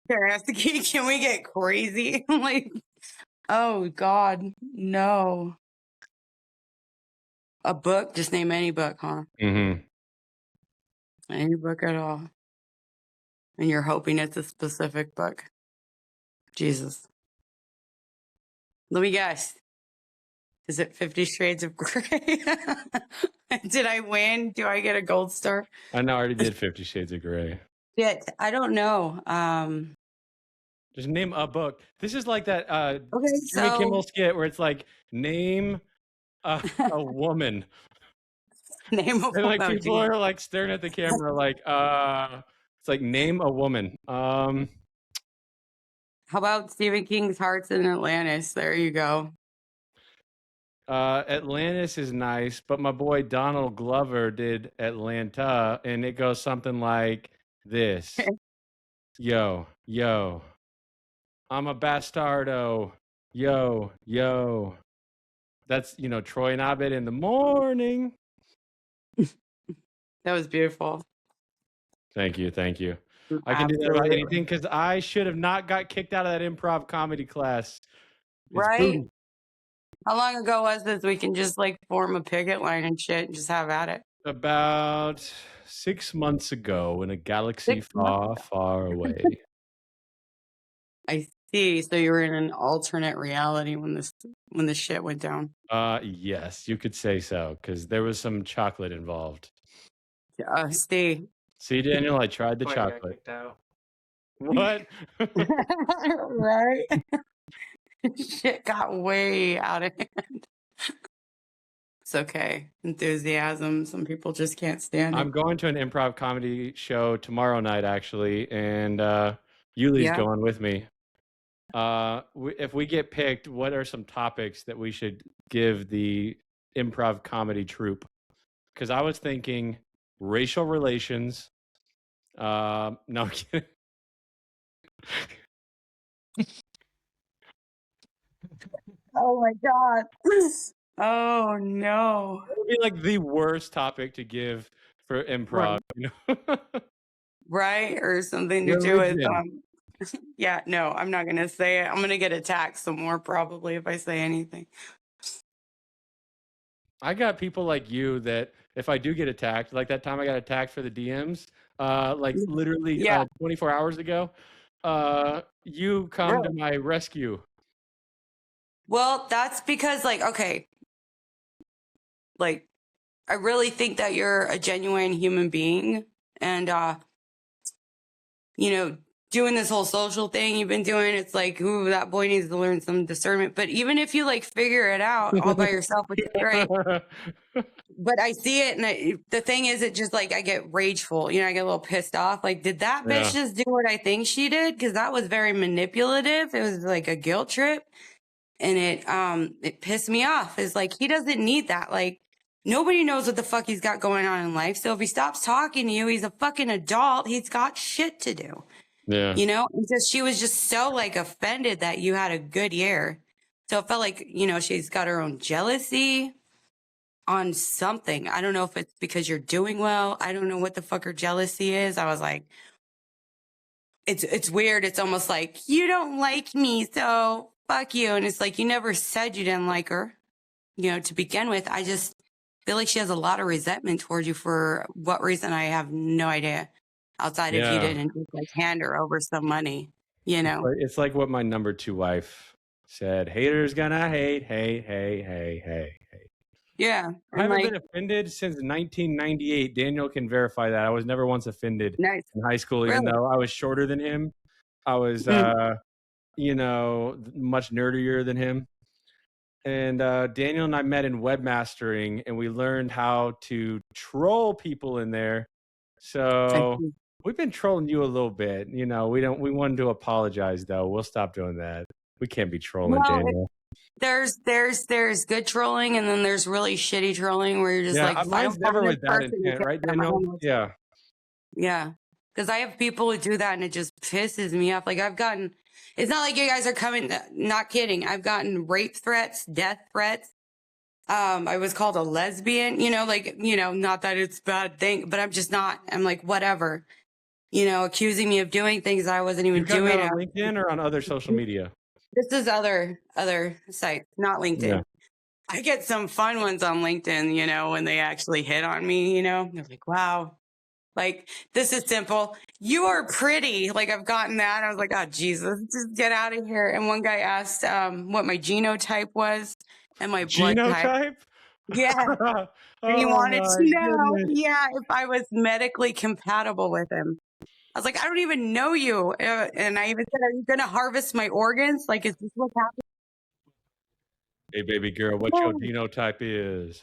Speaker 2: Dostoevsky? Can we get crazy? Like, oh God, no. A book? Just name any book, huh?
Speaker 1: Mm-hmm.
Speaker 2: Any book at all. And you're hoping it's a specific book. Jesus. Let me guess. Is it 50 Shades of Grey? Did I win? Do I get a gold star?
Speaker 1: I know I already did 50 Shades of Grey.
Speaker 2: Shit, I don't know.
Speaker 1: Just name a book. This is like that
Speaker 2: Jimmy
Speaker 1: Kimmel skit where it's like, name a woman.
Speaker 2: Name a woman.
Speaker 1: And like people are like staring at the camera like, it's like, name a woman.
Speaker 2: How about Stephen King's Hearts in Atlantis? There you go.
Speaker 1: Atlantis is nice, but my boy Donald Glover did Atlanta, and it goes something like this. Yo, I'm a bastardo. Yo. That's, Troy and Abed in the morning.
Speaker 2: That was beautiful.
Speaker 1: Thank you. I can do that about anything because I should have not got kicked out of that improv comedy class.
Speaker 2: Right? Boom. How long ago was this? We can just like form a picket line and shit and just have at it.
Speaker 1: About 6 months ago in a galaxy far, far away.
Speaker 2: I see. So you were in an alternate reality when this shit went down.
Speaker 1: Yes, you could say so because there was some chocolate involved.
Speaker 2: See,
Speaker 1: Daniel, I tried the chocolate. What?
Speaker 2: Right? Shit got way out of hand. It's okay. Enthusiasm. Some people just can't stand it.
Speaker 1: I'm going to an improv comedy show tomorrow night, actually, and Yuli's going with me. If we get picked, what are some topics that we should give the improv comedy troupe? Because I was thinking racial relations. No, I'm kidding.
Speaker 2: Oh my God. Oh no.
Speaker 1: It would be like the worst topic to give for improv.
Speaker 2: Right? Or something to do with yeah, no, I'm not gonna say it. I'm gonna get attacked some more probably if I say anything.
Speaker 1: I got people like you that if I do get attacked, like that time I got attacked for the DMs, like literally 24 hours ago, you come to my rescue.
Speaker 2: Well, that's because okay, I really think that you're a genuine human being and, doing this whole social thing you've been doing, it's like, ooh, that boy needs to learn some discernment. But even if you figure it out all by yourself, which is great. But I see it, and the thing is, it just I get rageful. I get a little pissed off. Did that bitch just do what I think she did? Because that was very manipulative. It was like a guilt trip, and it pissed me off. It's he doesn't need that. Nobody knows what the fuck he's got going on in life. So if he stops talking to you, he's a fucking adult. He's got shit to do.
Speaker 1: Yeah.
Speaker 2: Because she was just so offended that you had a good year. So it felt she's got her own jealousy on something. I don't know if it's because you're doing well. I don't know what the fuck her jealousy is. I was like, it's weird. It's almost like, you don't like me, so fuck you. And it's you never said you didn't like her, to begin with. I just feel like she has a lot of resentment towards you for what reason. I have no idea. Outside if you didn't just hand her over some money,
Speaker 1: It's like what my number 2 wife said, haters gonna hate, hate, hate, hate, hate, hate.
Speaker 2: Yeah.
Speaker 1: I
Speaker 2: And
Speaker 1: haven't
Speaker 2: like,
Speaker 1: been offended since 1998. Daniel can verify that. I was never once offended
Speaker 2: nice.
Speaker 1: in high school, even
Speaker 2: Really?
Speaker 1: though I was shorter than him. I was,
Speaker 2: Mm.
Speaker 1: much nerdier than him. And Daniel and I met in webmastering, and we learned how to troll people in there.
Speaker 2: I
Speaker 1: So
Speaker 2: see.
Speaker 1: we've been trolling you a little bit. We wanted to apologize though. We'll stop doing that. We can't be trolling
Speaker 2: Well,
Speaker 1: Daniel.
Speaker 2: there's good trolling, and then there's really shitty trolling where you're just
Speaker 1: Yeah,
Speaker 2: like, if I
Speaker 1: mine's
Speaker 2: don't find
Speaker 1: never
Speaker 2: this
Speaker 1: with that
Speaker 2: person,
Speaker 1: intent, right, Daniel? Yeah.
Speaker 2: Yeah. Because I have people who do that and it just pisses me off. Like it's not like you guys are coming, not kidding. I've gotten rape threats, death threats. I was called a lesbian, not that it's a bad thing, but I'm like, whatever, accusing me of doing things I wasn't even
Speaker 1: You've gotten that
Speaker 2: doing.
Speaker 1: on LinkedIn or on other social media?
Speaker 2: This is other sites, not LinkedIn.
Speaker 1: Yeah.
Speaker 2: I get some fun ones on LinkedIn, when they actually hit on me, they're like, wow. Like, this is simple. You are pretty. Like, I've gotten that. I was like, oh, Jesus, just get out of here. And one guy asked what my genotype was and my blood type.
Speaker 1: Genotype?
Speaker 2: Yeah. And he
Speaker 1: Oh
Speaker 2: wanted to
Speaker 1: my
Speaker 2: know,
Speaker 1: goodness.
Speaker 2: if I was medically compatible with him. I was like, I don't even know you. And I even said, are you going to harvest my organs? Like, is this what's happening?
Speaker 1: Hey, baby girl, what your genotype is?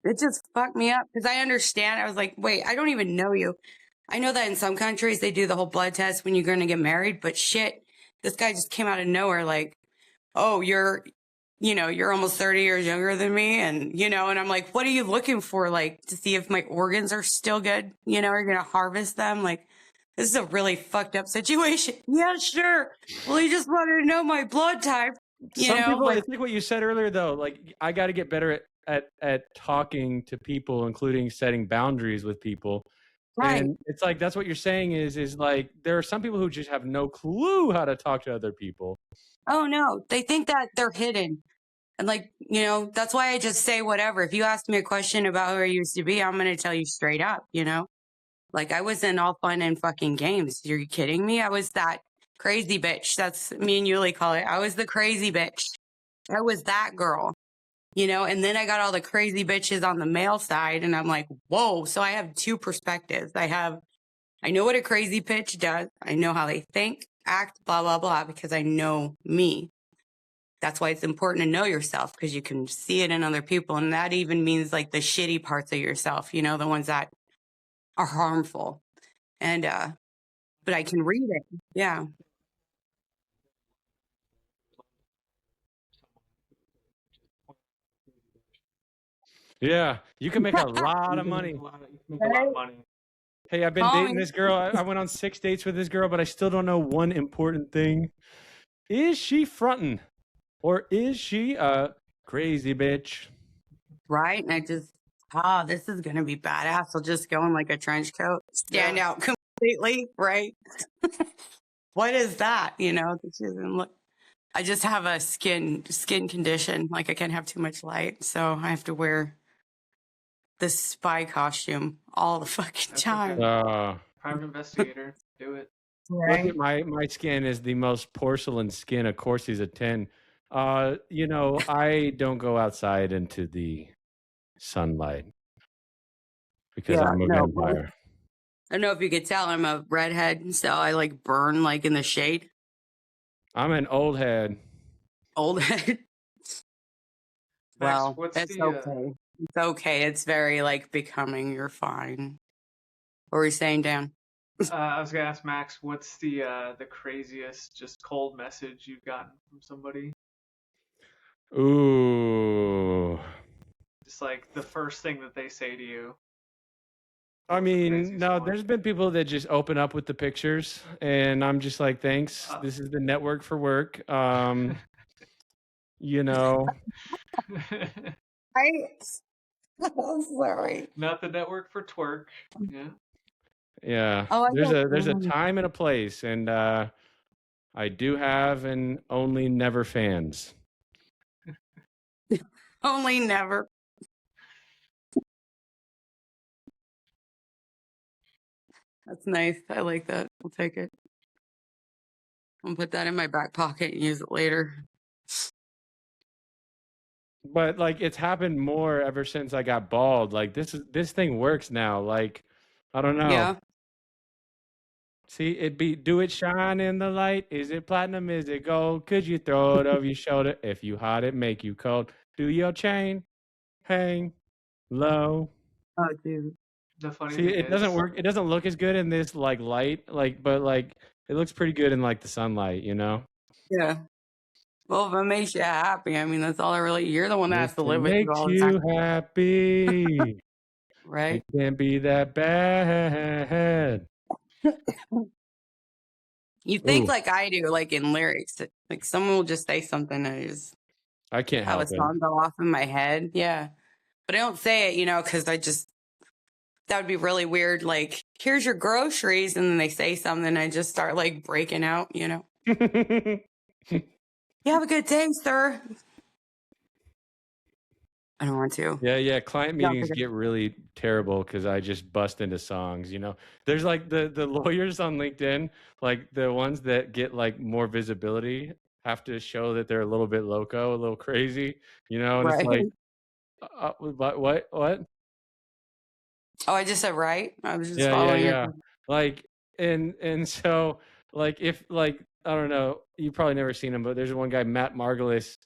Speaker 2: It just fucked me up because I understand. I was like, wait, I don't even know you. I know that in some countries they do the whole blood test when you're going to get married, but shit, this guy just came out of nowhere like, oh, you're almost 30 years younger than me. And I'm like, what are you looking for? Like, to see if my organs are still good? Are you going to harvest them? Like, this is a really fucked up situation. Yeah, sure. Well, he just wanted to know my blood type,
Speaker 1: Some people,
Speaker 2: like,
Speaker 1: it's like what you said earlier, though. Like, I got to get better at talking to people, including setting boundaries with people.
Speaker 2: right.
Speaker 1: And it's like that's what you're saying is like there are some people who just have no clue how to talk to other people.
Speaker 2: Oh, no. They think that they're hidden. And like, that's why I just say whatever. If you ask me a question about who I used to be, I'm going to tell you straight up, Like, I wasn't all fun and fucking games. You're kidding me? I was that crazy bitch. That's me and Yuli call it. I was the crazy bitch. I was that girl, and then I got all the crazy bitches on the male side. And I'm like, whoa. So I have two perspectives. I know what a crazy bitch does. I know how they think, act, blah, blah, blah, because I know me. That's why it's important to know yourself because you can see it in other people. And that even means like the shitty parts of yourself, the ones that are harmful. And, but I can read it. Yeah.
Speaker 1: Yeah, you can make a lot of money.
Speaker 3: Make a lot of money.
Speaker 1: Hey, I've been
Speaker 2: Call
Speaker 1: dating
Speaker 2: me.
Speaker 1: this girl. I went on 6 dates with this girl, but I still don't know one important thing. Is she fronting? Or is she a crazy bitch?
Speaker 2: Right. And I just, this is going to be badass. I'll just go in like a trench coat, stand out completely. Right. What is that? This doesn't look. I just have a skin condition. Like I can't have too much light. So I have to wear this spy costume all the fucking
Speaker 3: That's
Speaker 2: time.
Speaker 3: okay. Private investigator, do it.
Speaker 1: Look at my skin is the most porcelain skin. Of course, he's a 10. I don't go outside into the sunlight because I'm a vampire.
Speaker 2: I don't know if you could tell I'm a redhead, so I like burn like in the shade.
Speaker 1: I'm an old head.
Speaker 2: Old head.
Speaker 3: Max,
Speaker 2: Well,
Speaker 3: what's
Speaker 2: it's
Speaker 3: the
Speaker 2: okay. It's okay. It's very like becoming. You're fine. What were you saying, Dan?
Speaker 3: I was gonna ask Max, what's the craziest just cold message you've gotten from somebody?
Speaker 1: Ooh.
Speaker 3: Just like the first thing that they say to you.
Speaker 1: I
Speaker 3: What's the
Speaker 1: mean,
Speaker 3: craziest
Speaker 1: no,
Speaker 3: one?
Speaker 1: there's been people that just open up with the pictures, and I'm just like, thanks. This is the network for work. You know,
Speaker 2: Right. Sorry.
Speaker 3: Not the network for twerk. Yeah.
Speaker 1: yeah.
Speaker 2: Oh, I
Speaker 1: There's a
Speaker 2: get
Speaker 1: time and a place, and I do have and only never fans.
Speaker 2: only never. That's nice. I like that. I'll take it. I'll put that in my back pocket and use it later.
Speaker 1: But like it's happened more ever since I got bald. Like this thing works now. Like I don't know.
Speaker 2: Yeah.
Speaker 1: See, it be do it shine in the light. Is it platinum? Is it gold? Could you throw it over your shoulder? If you hot, it make you cold. Do your chain hang low?
Speaker 2: Oh, dude.
Speaker 3: The funny
Speaker 1: See,
Speaker 3: thing
Speaker 1: it doesn't
Speaker 3: is,
Speaker 1: work. It doesn't look as good in this like light, like, but like it looks pretty good in like the sunlight, you know?
Speaker 2: Yeah. Well, if it makes you happy, I mean, that's all I really. You're the one that has
Speaker 1: If
Speaker 2: to
Speaker 1: it
Speaker 2: live with you
Speaker 1: makes
Speaker 2: all the time,
Speaker 1: you happy, it
Speaker 2: right?
Speaker 1: can't be that bad.
Speaker 2: You think
Speaker 1: Ooh,
Speaker 2: like I do, like in lyrics, like someone will just say something and I just
Speaker 1: I can't
Speaker 2: have a
Speaker 1: help it.
Speaker 2: song go off in my head. Yeah. But I don't say it, because I just, that would be really weird. Like, here's your groceries. And then they say something and I just start like breaking out, You have a good day, sir. I don't want to.
Speaker 1: Yeah. Client
Speaker 2: Yeah,
Speaker 1: meetings get really terrible because I just bust into songs, There's like the lawyers on LinkedIn, like the ones that get like more visibility have to show that they're a little bit loco, a little crazy, and it's
Speaker 2: right.
Speaker 1: like, what?
Speaker 2: Oh, I just said right. I was just
Speaker 1: Yeah.
Speaker 2: following your.
Speaker 1: Like, and so like if like I don't know, you probably never seen him, but there's one guy, Matt Margolis.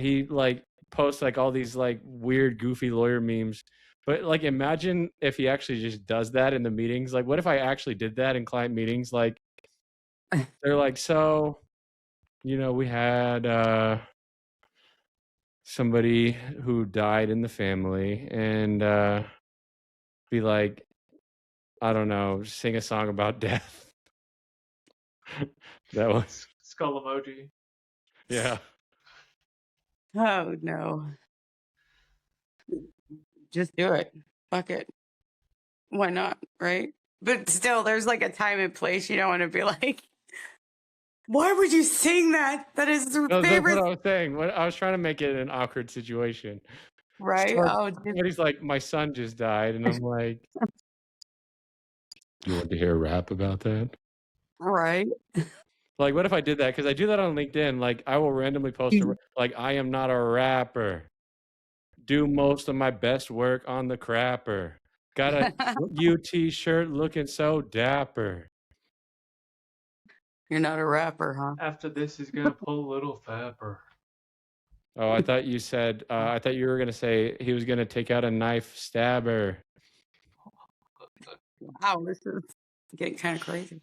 Speaker 1: He like posts like all these like weird, goofy lawyer memes. But like, imagine if he actually just does that in the meetings. Like, what if I actually did that in client meetings? Like, they're like, so, we had somebody who died in the family, and be like, I don't know, sing a song about death. That was,
Speaker 3: skull emoji.
Speaker 1: yeah.
Speaker 2: Oh no. Just do it. Fuck it. Why not? Right? But still, there's like a time and place. You don't want to be like, why would you sing that? That is your
Speaker 1: No, that's what
Speaker 2: favorite.
Speaker 1: I was saying. I was trying to make it an awkward situation.
Speaker 2: Right?
Speaker 1: So
Speaker 2: Oh, dude.
Speaker 1: somebody's like, my son just died, and I'm like, you want to hear a rap about that?
Speaker 2: Right.
Speaker 1: Like, what if I did that? Because I do that on LinkedIn. Like, I will randomly post like, I am not a rapper. Do most of my best work on the crapper. Got a UT shirt looking so dapper.
Speaker 2: You're not a rapper, huh?
Speaker 3: After this, he's gonna pull a little fapper.
Speaker 1: Oh, I thought you said, I thought you were going to say he was going to take out a knife stabber.
Speaker 2: Wow, this is getting kind of crazy.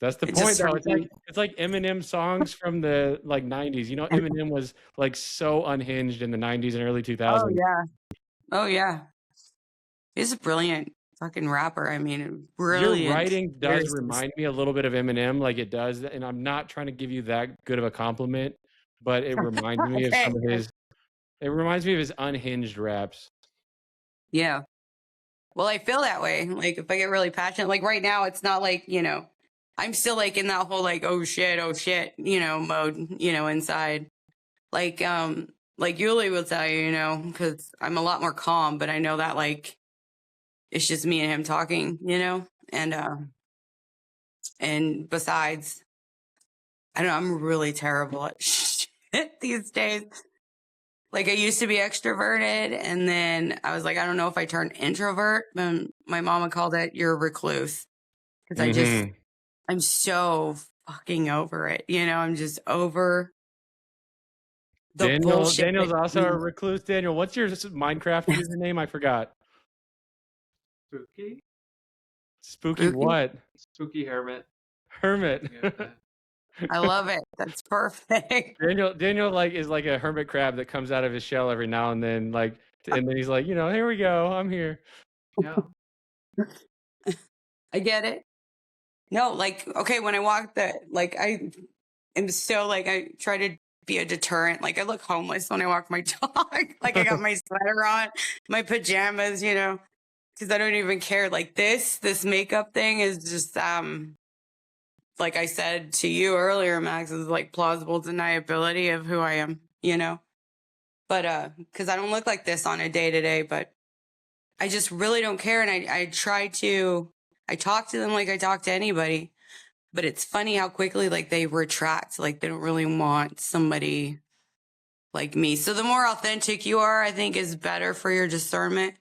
Speaker 1: That's the
Speaker 2: It
Speaker 1: point,
Speaker 2: just
Speaker 1: though.
Speaker 2: turns me.
Speaker 1: It's like Eminem songs from the like 90s. Eminem was like so unhinged in the 90s and early 2000s.
Speaker 2: Oh yeah. Oh yeah. He's a brilliant fucking rapper. I mean, brilliant.
Speaker 1: Your writing does
Speaker 2: Seriously.
Speaker 1: remind me a little bit of Eminem, like it does, and I'm not trying to give you that good of a compliment, but it reminds me of some of his. It reminds me of his unhinged raps.
Speaker 2: Yeah. Well, I feel that way. Like if I get really passionate, like right now, it's not like, I'm still like in that whole like, oh shit, mode, inside. Like Yuli will tell you, because I'm a lot more calm, but I know that like it's just me and him talking, and besides, I don't know, I'm really terrible at shit these days. Like I used to be extroverted, and then I was like, I don't know if I turned introvert. And my mama called it you're a recluse because I'm so fucking over it. I'm just over the bullshit.
Speaker 1: Daniel's also a recluse. Daniel, what's your Minecraft username? I forgot.
Speaker 3: Spooky.
Speaker 1: Spooky what?
Speaker 3: Spooky hermit.
Speaker 1: Hermit.
Speaker 2: I love it. That's perfect.
Speaker 1: Daniel like is like a hermit crab that comes out of his shell every now and then, like, and then he's like, here we go, I'm here.
Speaker 3: Yeah.
Speaker 2: I get it. No, like, okay, when I walk I am so like, I try to be a deterrent. Like I look homeless when I walk my dog. Like I got my sweater on, my pajamas, because I don't even care. Like this makeup thing is just, like I said to you earlier, Max, is like plausible deniability of who I am, but, cause I don't look like this on a day to day, but I just really don't care. And I talk to them like I talk to anybody. But it's funny how quickly like they retract, like they don't really want somebody like me. So the more authentic you are, I think is better for your discernment,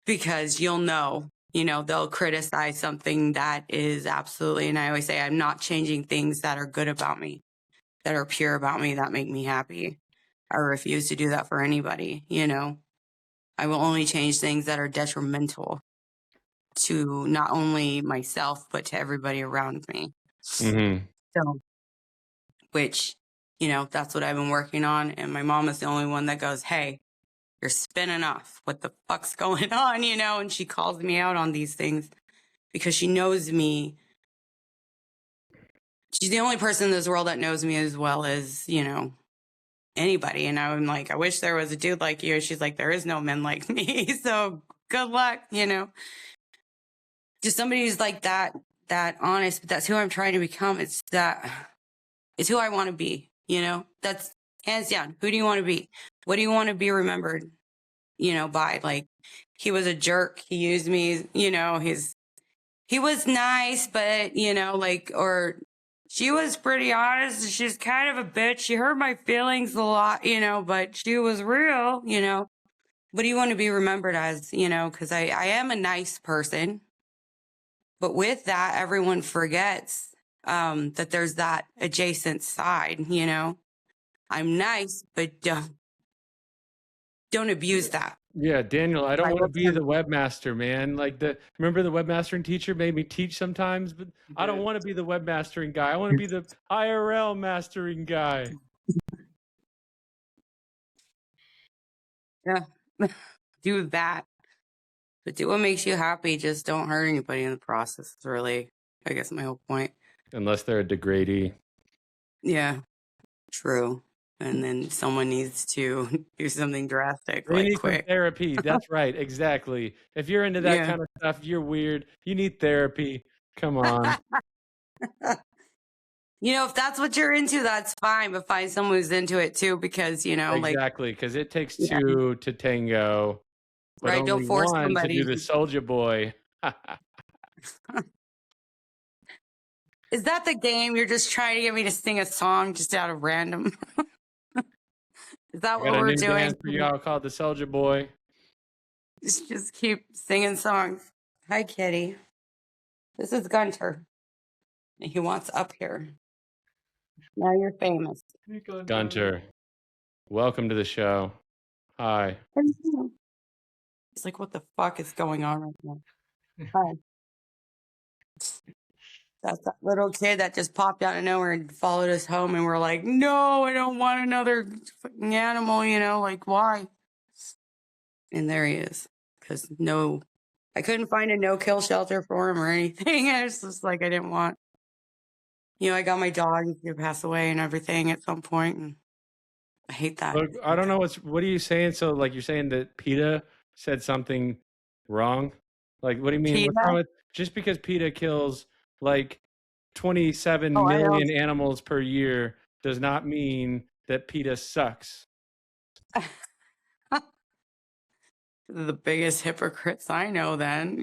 Speaker 2: because you'll know, they'll criticize something that is absolutely, and I always say, I'm not changing things that are good about me, that are pure about me, that make me happy. I refuse to do that for anybody, I will only change things that are detrimental to not only myself, but to everybody around me.
Speaker 1: Mm-hmm.
Speaker 2: So, which, that's what I've been working on. And my mom is the only one that goes, hey, you're spinning off. What the fuck's going on? And she calls me out on these things because she knows me. She's the only person in this world that knows me as well as, anybody. And I'm like, I wish there was a dude like you. She's like, there is no men like me. So good luck, Just somebody who's like that honest, but that's who I'm trying to become. It's who I want to be, That's hands down. Who do you want to be? What do you want to be remembered, by? Like, he was a jerk. He used me, he was nice, but, or she was pretty honest. She's kind of a bitch. She hurt my feelings a lot, but she was real, What do you want to be remembered as, because I am a nice person. But with that, everyone forgets that there's that adjacent side, I'm nice, but don't abuse that.
Speaker 1: Yeah, Daniel, I don't want to be the webmaster, man. Like remember the webmastering teacher made me teach sometimes, but I don't want to be the webmastering guy. I want to be the IRL mastering guy.
Speaker 2: Yeah, do that. But do what makes you happy. Just don't hurt anybody in the process. It's really, I guess, my whole point.
Speaker 1: Unless they're a degradee.
Speaker 2: Yeah, true. And then someone needs to do something drastic,
Speaker 1: they need
Speaker 2: quick.
Speaker 1: Some therapy. That's right. Exactly. If you're into that kind of stuff, you're weird. You need therapy. Come on.
Speaker 2: If that's what you're into, that's fine. But find someone who's into it too, because
Speaker 1: exactly, because it takes two to tango. But
Speaker 2: right? Don't force somebody
Speaker 1: to do the Soldier Boy.
Speaker 2: Is that the game? You're just trying to get me to sing a song just out of random? Is that what we're doing?
Speaker 1: Band for y'all called the Soldier Boy.
Speaker 2: Just keep singing songs. Hi, Kitty. This is Gunter. He wants up here. Now you're famous.
Speaker 1: Gunter, welcome to the show. Hi.
Speaker 2: He's like, what the fuck is going on right now? Hi. That's that little kid that just popped out of nowhere and followed us home, and we're like, no, I don't want another fucking animal, like, why? And there he is. Because I couldn't find a no-kill shelter for him or anything. I was just like, I didn't want, I got my dog, he's gonna pass away and everything at some point, and I hate that.
Speaker 1: Look, I don't know what are you saying? So, like, you're saying that PETA said something wrong? Like, what do you mean?
Speaker 2: PETA?
Speaker 1: What's wrong with, just because PETA kills like 27 million animals per year does not mean that PETA sucks.
Speaker 2: The biggest hypocrites I know then,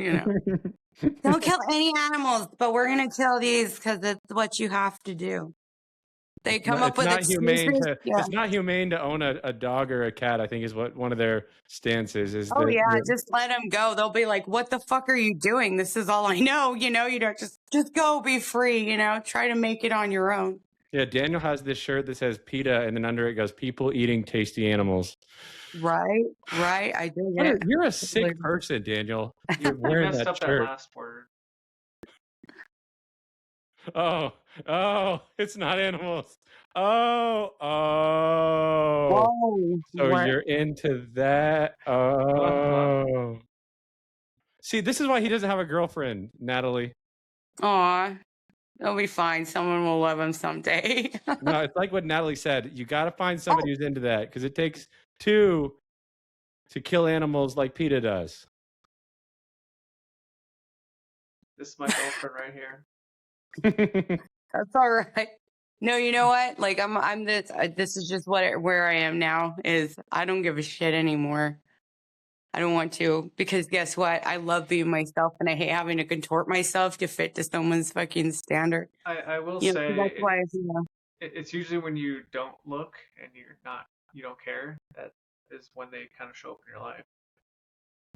Speaker 2: Don't kill any animals, but we're going to kill these because it's what you have to do. They come up with excuses.
Speaker 1: It's not humane to own a dog or a cat, I think is what one of their stances is.
Speaker 2: Just let them go. They'll be like, what the fuck are you doing? This is all I know. You don't just go be free, try to make it on your own.
Speaker 1: Yeah, Daniel has this shirt that says PETA, and then under it goes, people eating tasty animals.
Speaker 2: Right. I dig it.
Speaker 1: You're a sick person, Daniel. You're wearing
Speaker 3: messed
Speaker 1: that
Speaker 3: up
Speaker 1: shirt.
Speaker 3: That last word.
Speaker 1: Oh, it's not animals. Oh. So you're into that. Oh. See, this is why he doesn't have a girlfriend, Natalie.
Speaker 2: Aw. It'll be fine. Someone will love him someday.
Speaker 1: No, it's like what Natalie said. You got to find somebody who's into that because it takes two to kill animals like PETA does.
Speaker 3: This is my girlfriend right here.
Speaker 2: That's all right. No, you know what? Like I'm this is just where I am now is I don't give a shit anymore. I don't want to, because guess what? I love being myself and I hate having to contort myself to fit to someone's fucking standard.
Speaker 3: I will
Speaker 2: So
Speaker 3: say
Speaker 2: that's why,
Speaker 3: it's usually when you don't look and you don't care, that is when they kind of show up in your life.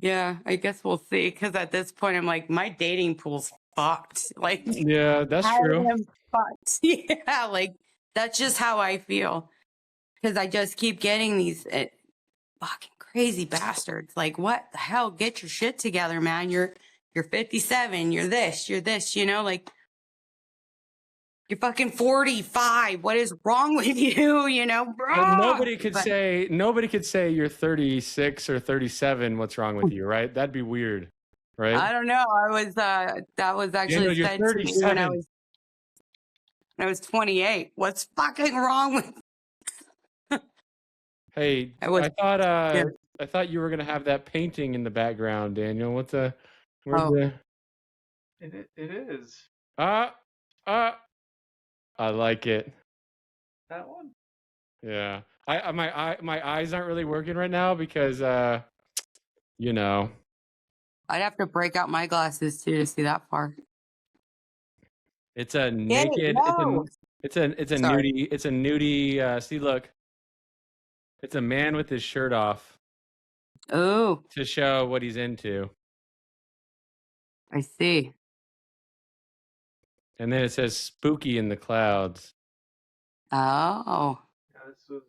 Speaker 2: yeah, I guess we'll see. Because at this point, I'm like, my dating pool's fucked. Like,
Speaker 1: Yeah, that's
Speaker 2: I
Speaker 1: true.
Speaker 2: am fucked. Yeah, like that's just how I feel. Because I just keep getting these fucking crazy bastards. Like, what the hell? Get your shit together, man. You're 57. You're this. You know, like you're fucking 45. What is wrong with you? You know,
Speaker 1: But
Speaker 2: but
Speaker 1: nobody could say you're 36 or 37. What's wrong with you, right? That'd be weird, right?
Speaker 2: I don't know. I was that was actually
Speaker 1: Daniel, you're
Speaker 2: said to me when
Speaker 1: 37.
Speaker 2: I was 28. What's fucking wrong with?
Speaker 1: Hey,
Speaker 2: I was. Yeah.
Speaker 1: I thought you were gonna have that painting in the background, Daniel. Where's
Speaker 2: Oh.
Speaker 1: the
Speaker 3: It is
Speaker 1: I like it.
Speaker 3: that one.
Speaker 1: Yeah. My eyes aren't really working right now because you know,
Speaker 2: I'd have to break out my glasses too to see that far.
Speaker 1: it's a
Speaker 2: Get it?
Speaker 1: naked
Speaker 2: No.
Speaker 1: it's a
Speaker 2: Sorry.
Speaker 1: nudie see look. It's a man with his shirt off
Speaker 2: Oh,
Speaker 1: to show what he's into.
Speaker 2: I see.
Speaker 1: And then it says spooky in the clouds.
Speaker 2: Oh.
Speaker 3: Yeah, this was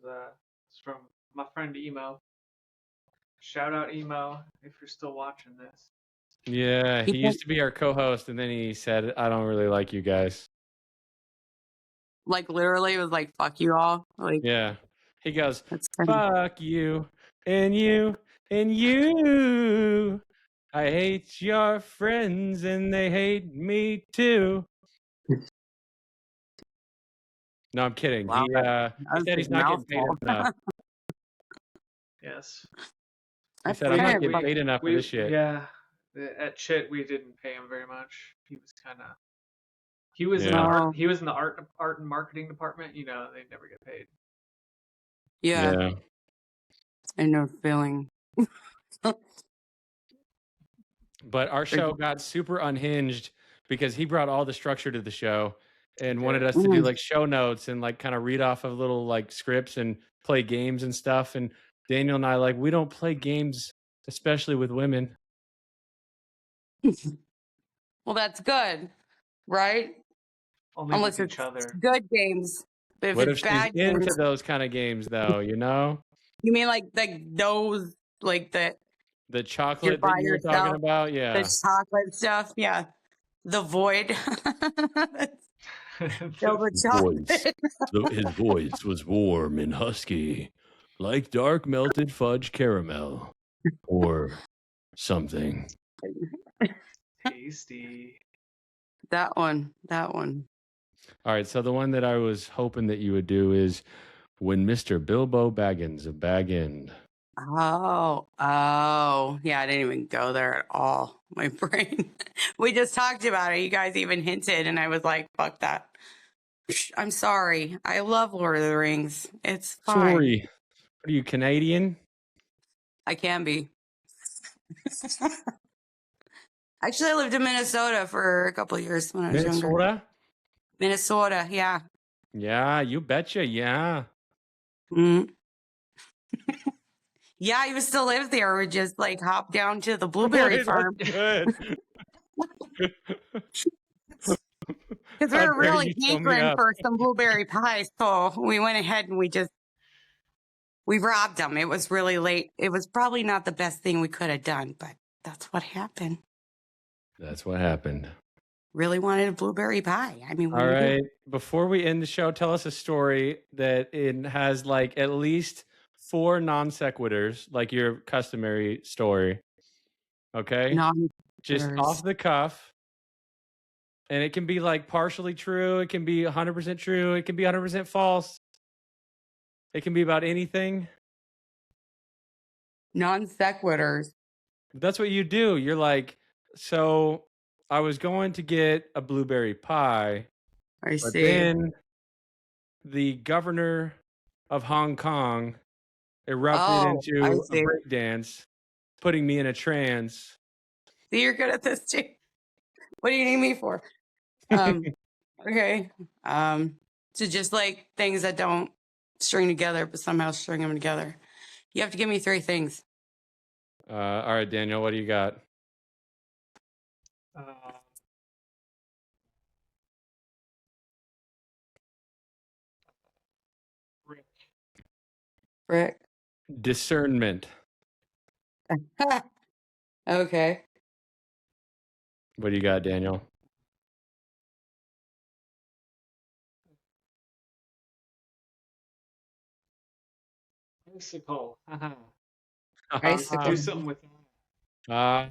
Speaker 3: it's from my friend Emo. Shout out Emo if you're still watching this.
Speaker 1: Yeah, he
Speaker 2: People
Speaker 1: used to be our co-host, and then he said, "I don't really like you guys."
Speaker 2: like literally it was like fuck you all. Like
Speaker 1: Yeah, he goes,
Speaker 2: that's funny.
Speaker 1: "Fuck you and you and you. I hate your friends, and they hate me too." No, I'm kidding.
Speaker 2: Wow,
Speaker 1: He
Speaker 2: that was
Speaker 1: said
Speaker 2: a
Speaker 1: he's not getting paid
Speaker 2: mouthful.
Speaker 1: enough.
Speaker 3: Yes.
Speaker 1: He
Speaker 2: That's
Speaker 1: said, "I'm
Speaker 2: kind
Speaker 1: not
Speaker 2: of
Speaker 1: getting paid enough for this shit."
Speaker 3: Yeah. At Chit we didn't pay him very much. He was kind of he was in the
Speaker 1: Yeah,
Speaker 2: no.
Speaker 3: he was in the art and marketing department. You know, they never get paid.
Speaker 2: Yeah,
Speaker 1: yeah.
Speaker 2: I know the feeling.
Speaker 1: But our show got super unhinged because he brought all the structure to the show and wanted us to do like show notes and like kind of read off of little like scripts and play games and stuff. And Daniel and I like we don't play games, especially with women.
Speaker 2: Well, that's good, right?
Speaker 3: Only
Speaker 2: Unless
Speaker 3: with
Speaker 2: it's
Speaker 3: each other.
Speaker 2: good games. But if
Speaker 1: What if
Speaker 2: it's
Speaker 1: she's
Speaker 2: bad
Speaker 1: into
Speaker 2: games,
Speaker 1: those kind of games though? You know,
Speaker 2: you mean like those like the
Speaker 1: the
Speaker 2: you're
Speaker 1: chocolate that
Speaker 2: by
Speaker 1: you were talking
Speaker 2: yourself,
Speaker 1: about.
Speaker 2: the
Speaker 1: Yeah.
Speaker 2: chocolate stuff? Yeah, the void. Filled with
Speaker 1: Voice.
Speaker 2: chocolate.
Speaker 1: His voice was warm and husky, like dark melted fudge caramel or something.
Speaker 3: Tasty.
Speaker 2: That one.
Speaker 1: All right, so the one that I was hoping that you would do is when Mr. Bilbo Baggins of Bag End.
Speaker 2: Oh, yeah, I didn't even go there at all. My brain. We just talked about it. You guys even hinted, and I was like, fuck that. I'm sorry. I love Lord of the Rings. It's fine.
Speaker 1: Sorry. Are you Canadian?
Speaker 2: I can be. Actually, I lived in Minnesota for a couple of years when I was younger.
Speaker 1: Minnesota?
Speaker 2: Minnesota, yeah.
Speaker 1: Yeah, you betcha. Yeah.
Speaker 2: Mm. Yeah, I used to live there. We just like hop down to the blueberry
Speaker 1: Boy,
Speaker 2: farm
Speaker 1: that's good.
Speaker 2: because we
Speaker 1: How
Speaker 2: were
Speaker 1: dare
Speaker 2: really
Speaker 1: you show me
Speaker 2: hankering
Speaker 1: up.
Speaker 2: for some blueberry pie. So we went ahead and we robbed them. It was really late. It was probably not the best thing we could have done, but that's what happened.
Speaker 1: That's what happened.
Speaker 2: Really wanted a blueberry pie. I mean, what
Speaker 1: All
Speaker 2: do you do?
Speaker 1: right. Before we end the show, tell us a story that it has like at least 4 non sequiturs, like your customary story. Okay. Just off the cuff. And it can be like partially true. It can be 100% true. It can be 100% false. It can be about anything.
Speaker 2: Non sequiturs.
Speaker 1: That's what you do. You're like, so I was going to get a blueberry pie,
Speaker 2: I
Speaker 1: but
Speaker 2: see.
Speaker 1: then the governor of Hong Kong erupted
Speaker 2: I
Speaker 1: into a
Speaker 2: see.
Speaker 1: breakdance, putting me in a trance.
Speaker 2: So you're good at this too. What do you need me for? Okay. So just like things that don't string together, but somehow string them together. You have to give me 3 things.
Speaker 1: All right, Daniel, what do you got?
Speaker 3: Rick.
Speaker 2: Rick.
Speaker 1: Discernment.
Speaker 2: Okay.
Speaker 1: What do you got, Daniel?
Speaker 3: Icicle.
Speaker 2: Icicle.
Speaker 3: Do something with that.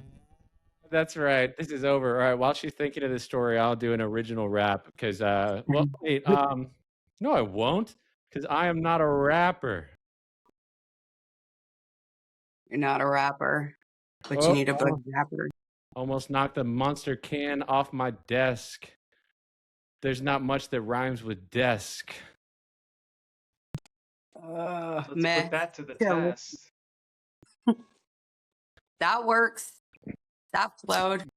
Speaker 1: That's right. This is over. All right. While she's thinking of this story, I'll do an original rap because, well, wait, no, I won't because I am not a rapper.
Speaker 2: You're not a rapper, but you
Speaker 1: Oh,
Speaker 2: need a good rapper.
Speaker 1: almost knocked the monster can off my desk. There's not much that rhymes with desk.
Speaker 3: Let's
Speaker 2: Meh.
Speaker 3: put that to the
Speaker 2: Yeah.
Speaker 3: test.
Speaker 2: That works. That flowed.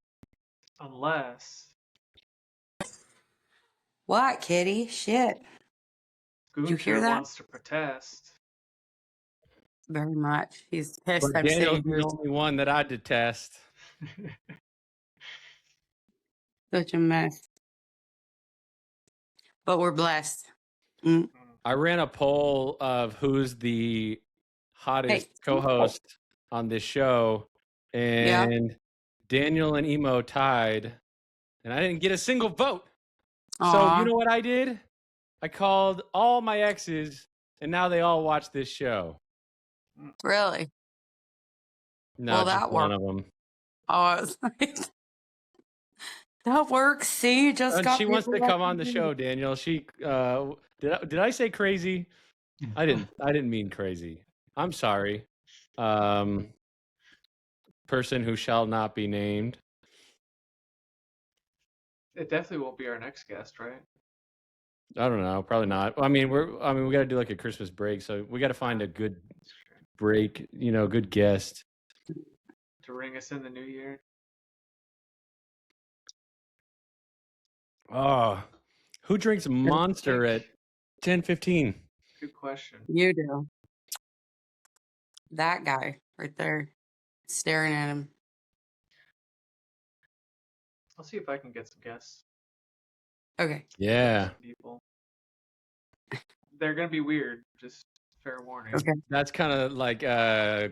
Speaker 3: Unless
Speaker 2: What, kitty? Shit. Did you hear
Speaker 3: Gunter
Speaker 2: that?
Speaker 3: wants to protest.
Speaker 2: Very much. He's pissed.
Speaker 1: But
Speaker 2: I'm
Speaker 1: Daniel's
Speaker 2: sitting here.
Speaker 1: the only one that I detest.
Speaker 2: Such a mess. But we're blessed. Mm.
Speaker 1: I ran a poll of who's the hottest co-host on this show, and Daniel and Emo tied, and I didn't get a single vote. So you know what I did? I called all my exes, and now they all watch this show.
Speaker 2: Really?
Speaker 1: No,
Speaker 2: Well,
Speaker 1: just
Speaker 2: that
Speaker 1: one
Speaker 2: worked.
Speaker 1: of them.
Speaker 2: Oh, I was like, that works. See, you just
Speaker 1: And
Speaker 2: got
Speaker 1: she wants to
Speaker 2: people
Speaker 1: come on the
Speaker 2: watching.
Speaker 1: show, Daniel. She did I say crazy? I didn't mean crazy. I'm sorry. Person who shall not be named.
Speaker 3: It definitely won't be our next guest, right?
Speaker 1: I don't know. Probably not. I mean, we got to do like a Christmas break, so we got to find a good break. Good guest
Speaker 3: to ring us in the new year.
Speaker 1: Oh, who drinks Monster at 10:15?
Speaker 3: Good question.
Speaker 2: You do. That guy right there, staring at him.
Speaker 3: I'll see if I can get some guests.
Speaker 2: Okay.
Speaker 1: Yeah.
Speaker 3: People. They're gonna be weird. Just fair warning.
Speaker 2: Okay.
Speaker 1: That's kind of like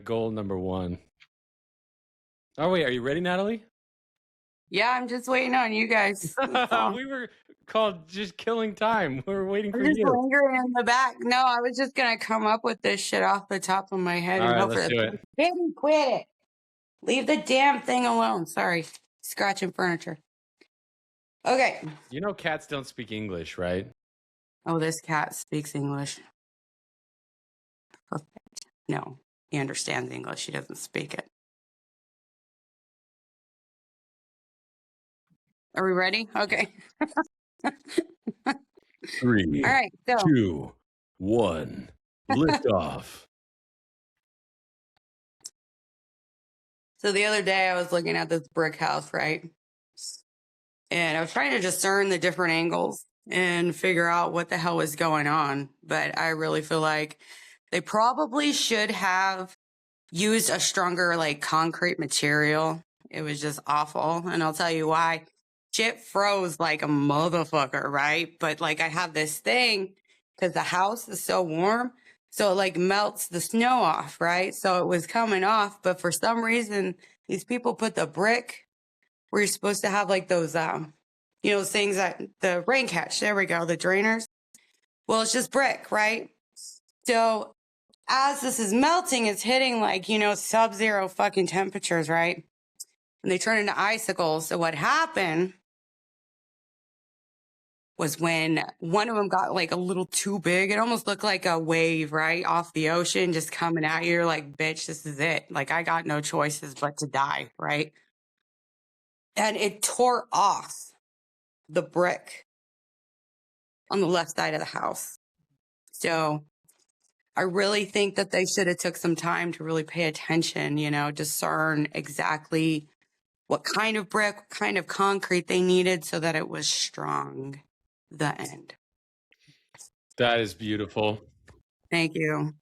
Speaker 1: goal number 1. Oh wait, are you ready, Natalie?
Speaker 2: Yeah, I'm just waiting on you guys.
Speaker 1: We were called just killing time. We were waiting for
Speaker 2: just
Speaker 1: you.
Speaker 2: lingering in the back. No, I was just gonna come up with this shit off the top of my head.
Speaker 1: All
Speaker 2: and
Speaker 1: right,
Speaker 2: hope
Speaker 1: let's do it.
Speaker 2: Baby, quit it. Leave the damn thing alone. Sorry, scratching furniture. Okay.
Speaker 1: You know cats don't speak English, right?
Speaker 2: Oh, this cat speaks English. Perfect. No, he understands English. He doesn't speak it. Are we ready? Okay.
Speaker 1: 3,
Speaker 2: All right, so
Speaker 1: 2, 1, lift off.
Speaker 2: So the other day I was looking at this brick house, right? And I was trying to discern the different angles and figure out what the hell was going on. But I really feel like they probably should have used a stronger, like, concrete material. It was just awful. And I'll tell you why. Shit froze like a motherfucker, right? But, like, I have this thing because the house is so warm. So it, like, melts the snow off, right? So it was coming off. But for some reason, these people put the brick where you're supposed to have, like, those, things that the rain catch. There we go. The drainers. Well, it's just brick, right? So as this is melting, it's hitting like, sub-zero fucking temperatures, right? And they turn into icicles. So what happened was when one of them got like a little too big, it almost looked like a wave, right? Off the ocean, just coming at you. You're like, bitch, this is it. Like, I got no choices but to die, right? And it tore off the brick on the left side of the house. So I really think that they should have took some time to really pay attention, discern exactly what kind of brick, what kind of concrete they needed so that it was strong. The end.
Speaker 1: That is beautiful.
Speaker 2: Thank you. There you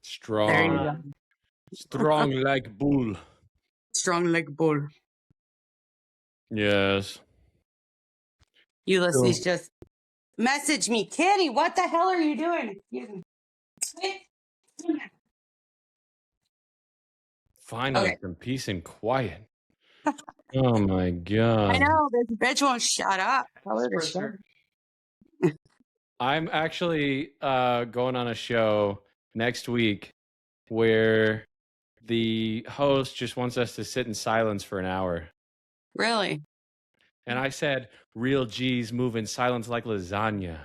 Speaker 1: Strong.
Speaker 2: go.
Speaker 1: Strong like bull.
Speaker 2: Strong like bull.
Speaker 1: Yes.
Speaker 2: Ulysses just messaged me. Kitty, what the hell are you doing? Excuse me.
Speaker 1: Finally,
Speaker 2: Okay.
Speaker 1: some peace and quiet. Oh my god.
Speaker 2: I know, this bitch won't shut up. Tell her to shut
Speaker 3: Spritzer.
Speaker 2: up.
Speaker 1: I'm actually going on a show next week where the host just wants us to sit in silence for an hour.
Speaker 2: Really?
Speaker 1: And I said, real G's move in silence like lasagna.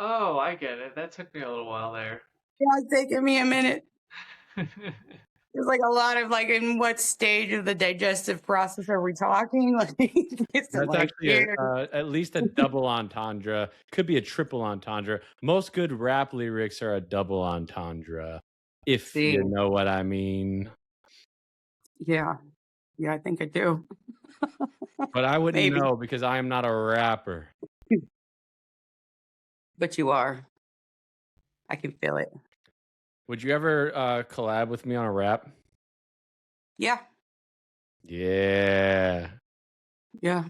Speaker 3: Oh, I get it. That took me a little while there.
Speaker 2: Yeah, it's taking me a minute. There's like a lot of like, in what stage of the digestive process are we talking? Like, it's
Speaker 1: That's
Speaker 2: like,
Speaker 1: actually at least a double entendre. Could be a triple entendre. Most good rap lyrics are a double entendre, if you know what I mean.
Speaker 2: Yeah, I think I do.
Speaker 1: But I wouldn't
Speaker 2: Maybe.
Speaker 1: know because I am not a rapper.
Speaker 2: But you are. I can feel it.
Speaker 1: Would you ever collab with me on a rap?
Speaker 2: Yeah.
Speaker 1: Yeah.
Speaker 2: Yeah.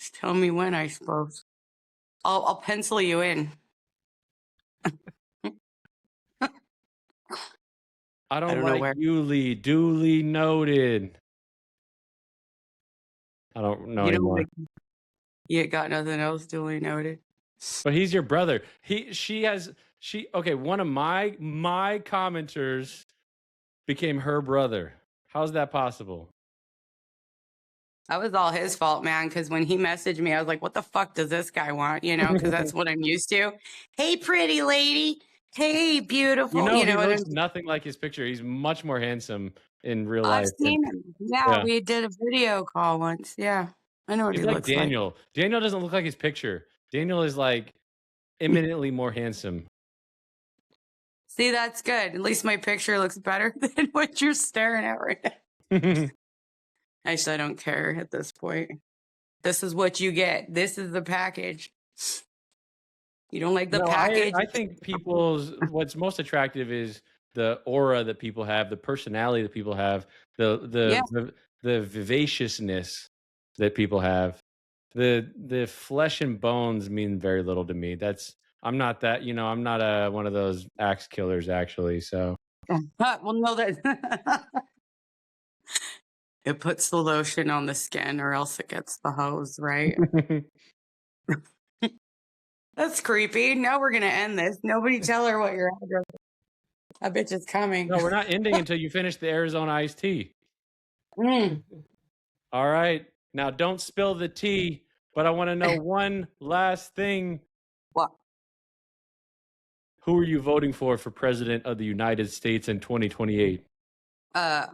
Speaker 2: Just tell me when, I suppose. I'll pencil you in.
Speaker 1: I don't
Speaker 2: know
Speaker 1: like
Speaker 2: where.
Speaker 1: Yuli. Duly noted. I don't know anymore.
Speaker 2: You got nothing else duly noted.
Speaker 1: But he's your brother. Okay, one of my commenters became her brother. How's that possible?
Speaker 2: That was all his fault, man, because when he messaged me, I was like, what the fuck does this guy want? Because that's what I'm used to. Hey, pretty lady. Hey, beautiful.
Speaker 1: He looks nothing like his picture. He's much more handsome in real life.
Speaker 2: I've seen him. Yeah, we did a video call once. Yeah, I know what he
Speaker 1: like
Speaker 2: looks
Speaker 1: Daniel.
Speaker 2: like.
Speaker 1: Daniel doesn't look like his picture. Daniel is like eminently more handsome.
Speaker 2: See, that's good. At least my picture looks better than what you're staring at right now. Actually, I don't care at this point. This is what you get. This is the package. You don't like the package?
Speaker 1: I think what's most attractive is the aura that people have, the personality that people have, the vivaciousness that people have. The flesh and bones mean very little to me. I'm not that, I'm not one of those axe killers actually, so.
Speaker 2: Well, no, that it puts the lotion on the skin or else it gets the hose, right? That's creepy. Now we're going to end this. Nobody tell her what your address is. That bitch is coming.
Speaker 1: No, we're not ending until you finish the Arizona iced tea. All right. Now don't spill the tea, but I want to know one last thing.
Speaker 2: What?
Speaker 1: Who are you voting for president of the United States in 2028?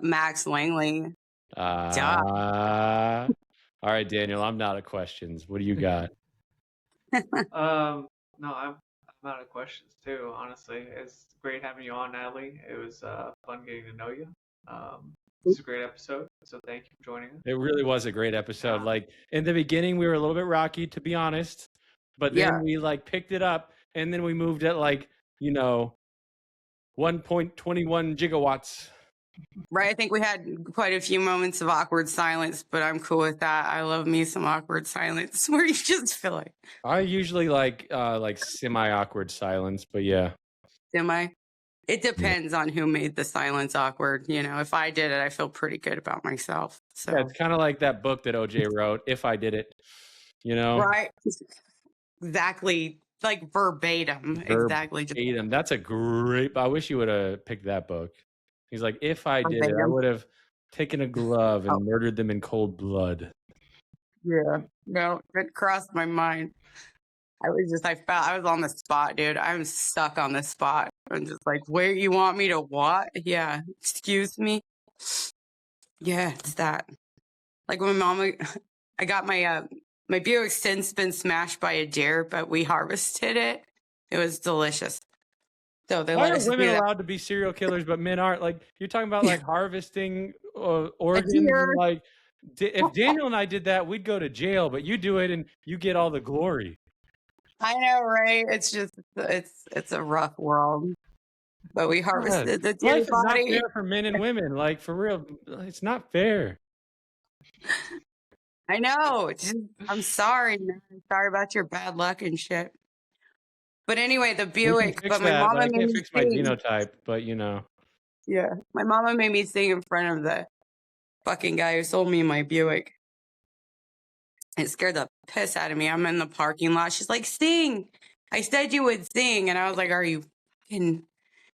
Speaker 2: Max Langley.
Speaker 1: All right, Daniel, I'm out of questions. What do you got?
Speaker 3: No, I'm out of questions too, honestly. It's great having you on, Natalie. It was fun getting to know you. This is a great episode, so thank you for joining us.
Speaker 1: It really was a great episode. Like in the beginning, we were a little bit rocky, to be honest, but then we picked it up, and then we moved at 1.21 gigawatts.
Speaker 2: Right. I think we had quite a few moments of awkward silence, but I'm cool with that. I love me some awkward silence where you just feel like.
Speaker 1: I usually like semi-awkward silence, but yeah.
Speaker 2: Semi? It depends on who made the silence awkward. If I did it, I feel pretty good about myself. So
Speaker 1: yeah, it's kind of like that book that OJ wrote, If I Did It,
Speaker 2: Right. Exactly. Like verbatim. Exactly.
Speaker 1: Verbatim. That's a great, I wish you would have picked that book. He's like, if I did it, I would have taken a glove and murdered them in cold blood.
Speaker 2: Yeah. No, it crossed my mind. I was on the spot, dude. I'm stuck on the spot. I'm just like, where you want me to what? Yeah. Excuse me. Yeah, it's that. Like when I got my My Buick's since been smashed by a deer, but we harvested it. It was delicious. So they
Speaker 1: Why
Speaker 2: let
Speaker 1: are
Speaker 2: us do
Speaker 1: women
Speaker 2: that.
Speaker 1: allowed to be serial killers, but men aren't? Like you're talking about, like harvesting
Speaker 2: A
Speaker 1: organs.
Speaker 2: deer.
Speaker 1: And, like if Daniel and I did that, we'd go to jail. But you do it, and you get all the glory.
Speaker 2: I know, right? It's just it's a rough world. But we harvested the deer
Speaker 1: Life is not
Speaker 2: body.
Speaker 1: fair for men and women. Like for real, it's not fair.
Speaker 2: I know. I'm sorry, man. I'm sorry about your bad luck and shit. But anyway, the
Speaker 1: We can
Speaker 2: Buick.
Speaker 1: fix
Speaker 2: But my
Speaker 1: that, but
Speaker 2: mama
Speaker 1: I
Speaker 2: made
Speaker 1: can't
Speaker 2: me
Speaker 1: fix my
Speaker 2: sing.
Speaker 1: genotype. But you know,
Speaker 2: Yeah, my mama made me sing in front of the fucking guy who sold me my Buick. It scared the piss out of me. I'm in the parking lot. She's like, "Sing." I said you would sing, and I was like, "Are you fucking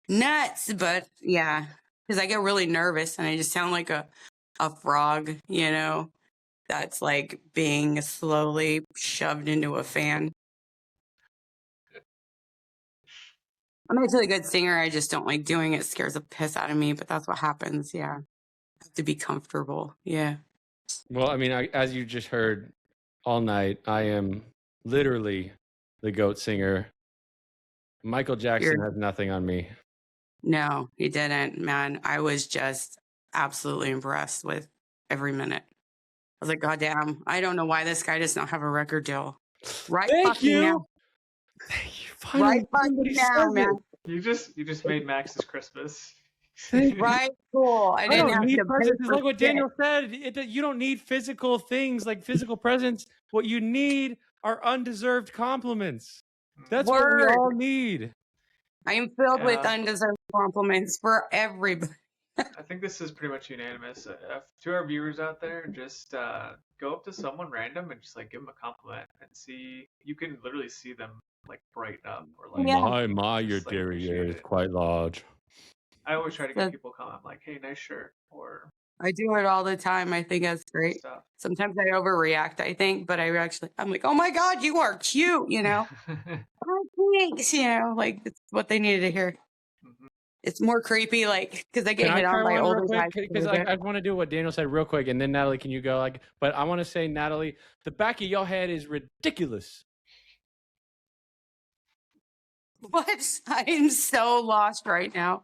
Speaker 2: nuts?" But yeah, because I get really nervous and I just sound like a frog, you know, that's like being slowly shoved into a fan. I'm actually a good singer. I just don't like doing it. It scares the piss out of me, but that's what happens. Yeah. I have to be comfortable. Yeah.
Speaker 1: well, I mean, as you just heard all night, I am literally the goat singer. Michael Jackson has nothing on me.
Speaker 2: No, he didn't, man. I was just absolutely impressed with every minute. I was like, God damn, I don't know why this guy does not have a record deal. Right
Speaker 1: Thank
Speaker 2: fucking
Speaker 1: you.
Speaker 2: now.
Speaker 1: Thank you. Finally,
Speaker 2: Right fucking
Speaker 1: somebody
Speaker 2: now,
Speaker 1: says
Speaker 2: man.
Speaker 1: it.
Speaker 3: You just made Max's Christmas.
Speaker 1: Thank you.
Speaker 2: Right, cool. I
Speaker 1: I
Speaker 2: didn't
Speaker 1: don't
Speaker 2: have
Speaker 1: need
Speaker 2: to pay
Speaker 1: presents. It's
Speaker 2: for
Speaker 1: like what
Speaker 2: shit.
Speaker 1: Daniel said. You don't need physical things like physical presents. What you need are undeserved compliments. That's what we
Speaker 2: Word.
Speaker 1: all need.
Speaker 2: I am filled with
Speaker 3: Yeah.
Speaker 2: undeserved compliments for everybody.
Speaker 3: I think this is pretty much unanimous. To our viewers out there, just go up to someone random and just like give them a compliment and see. You can literally see them like brighten up or like.
Speaker 2: Yeah.
Speaker 1: Your
Speaker 3: just, like, appreciate
Speaker 1: is
Speaker 3: it.
Speaker 1: quite large.
Speaker 3: I always try to give
Speaker 2: That's-
Speaker 3: people a comment like, "Hey, nice shirt," or
Speaker 2: I do it all the time. I think that's great.
Speaker 3: stuff.
Speaker 2: Sometimes I overreact, I think, but I'm like, oh my God, you are cute, you know? Oh, thanks, you know, like it's what they needed to hear.
Speaker 3: Mhm.
Speaker 2: It's more creepy, like, because I
Speaker 1: Can
Speaker 2: get
Speaker 1: I
Speaker 2: hit on
Speaker 1: try
Speaker 2: by
Speaker 1: one real
Speaker 2: older
Speaker 1: quick?
Speaker 2: guys.
Speaker 1: Because I want to do what Daniel said real quick, and then Natalie, can you go? Like, but I want to say, Natalie, the back of your head is ridiculous.
Speaker 2: What? I am so lost right now.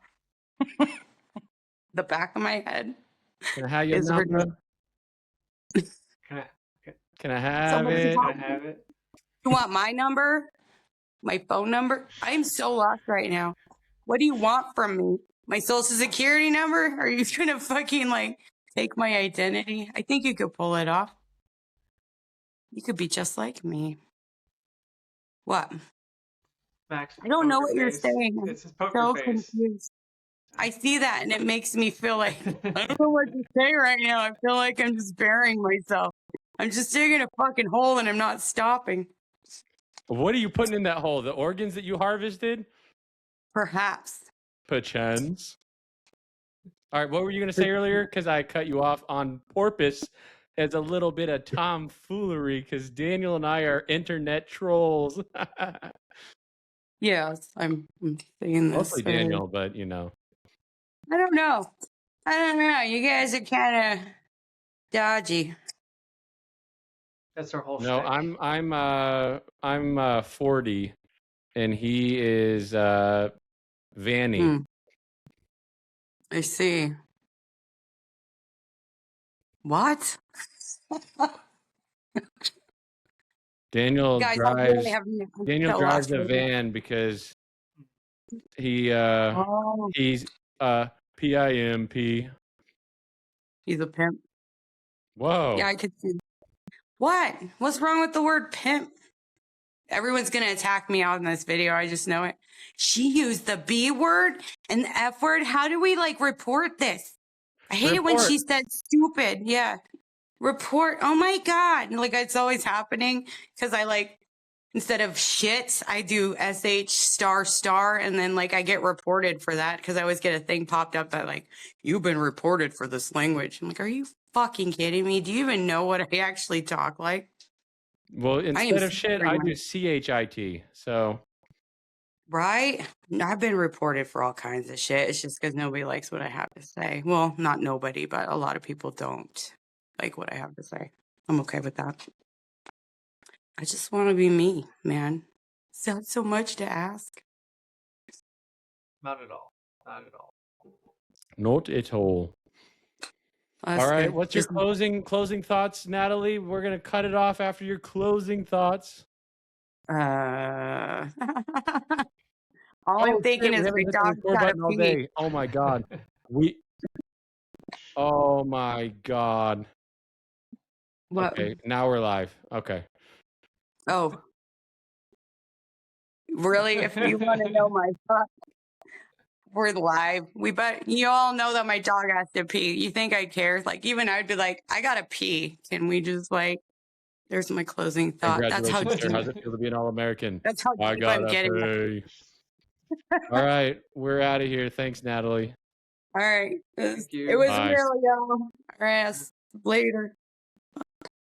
Speaker 2: The back of my head
Speaker 1: Can I have your
Speaker 2: is
Speaker 1: number?
Speaker 2: ridiculous.
Speaker 3: Can I,
Speaker 1: Can I have
Speaker 2: Someone's
Speaker 1: it?
Speaker 3: can I have it?
Speaker 2: You want my number? My phone number? I am so lost right now. What do you want from me? My social security number? Are you gonna fucking like take my identity? I think you could pull it off. You could be just like me. What?
Speaker 3: Max,
Speaker 2: I don't know
Speaker 3: poker
Speaker 2: what you're
Speaker 3: face.
Speaker 2: saying. I'm
Speaker 3: It's his poker
Speaker 2: so
Speaker 3: face.
Speaker 2: confused. I see that and it makes me feel like I don't know what to say right now. I feel like I'm just burying myself. I'm just digging a fucking hole and I'm not stopping.
Speaker 1: What are you putting in that hole? The organs that you harvested?
Speaker 2: Perhaps.
Speaker 1: Perchance. All right, what were you going to say earlier? Because I cut you off on purpose as a little bit of tomfoolery because Daniel and I are internet trolls.
Speaker 2: Yes, I'm saying this.
Speaker 1: Mostly Daniel, but you know.
Speaker 2: I don't know. I don't know. You guys are kind of dodgy.
Speaker 3: That's our whole
Speaker 1: No,
Speaker 3: shtick.
Speaker 1: I'm 40 and he is Vanny.
Speaker 2: I see. What?
Speaker 1: Daniel
Speaker 2: Guys,
Speaker 1: drives
Speaker 2: I'm so lost
Speaker 1: a
Speaker 2: right now.
Speaker 1: van because he
Speaker 2: Oh,
Speaker 1: he's PIMP.
Speaker 2: he's a pimp.
Speaker 1: Whoa.
Speaker 2: Yeah, I could see. What? What's wrong with the word pimp? Everyone's going to attack me on this video. I just know it. She used the B word and the F word. How do we like report this? I hate it when she said stupid. Yeah. Report. Oh my God. Like it's always happening because I like, instead of shit, I do SH star star. And then like I get reported for that because I always get a thing popped up that like, you've been reported for this language. I'm like, are you fucking kidding me? Do you even know what I actually talk like?
Speaker 1: Well, instead of shit, I do CHIT. So,
Speaker 2: right? I've been reported for all kinds of shit. It's just because nobody likes what I have to say. Well, not nobody, but a lot of people don't like what I have to say. I'm okay with that. I just want to be me, man. Is that so much to ask?
Speaker 3: Not at all. Not at all.
Speaker 1: Not at all.
Speaker 2: That's
Speaker 1: All right.
Speaker 2: good.
Speaker 1: What's your
Speaker 2: Just
Speaker 1: closing thoughts, Natalie? We're gonna cut it off after your closing thoughts.
Speaker 2: all I'm
Speaker 1: Oh
Speaker 2: thinking
Speaker 1: shit, we
Speaker 2: is my
Speaker 1: haven't hit the
Speaker 2: dog's
Speaker 1: record
Speaker 2: got to
Speaker 1: button all
Speaker 2: pee.
Speaker 1: day. Oh my god. Oh my god.
Speaker 2: What?
Speaker 1: Okay, now we're live. Okay.
Speaker 2: Oh, really? If you want to know my thought, we're live. But you all know that my dog has to pee. You think I care? Like, even I'd be like, I gotta pee. Can we just like? There's my closing thought. That's how
Speaker 1: Congratulations, sir.
Speaker 2: deep.
Speaker 1: How's it feel to be an All-American?
Speaker 2: That's how
Speaker 1: I
Speaker 2: deep I'm
Speaker 1: gotta
Speaker 2: getting.
Speaker 1: pay. All right, we're out of here. Thanks, Natalie.
Speaker 2: All right.
Speaker 3: Thank
Speaker 2: It
Speaker 3: you.
Speaker 2: was
Speaker 1: Bye.
Speaker 2: real, y'all. All right. Later.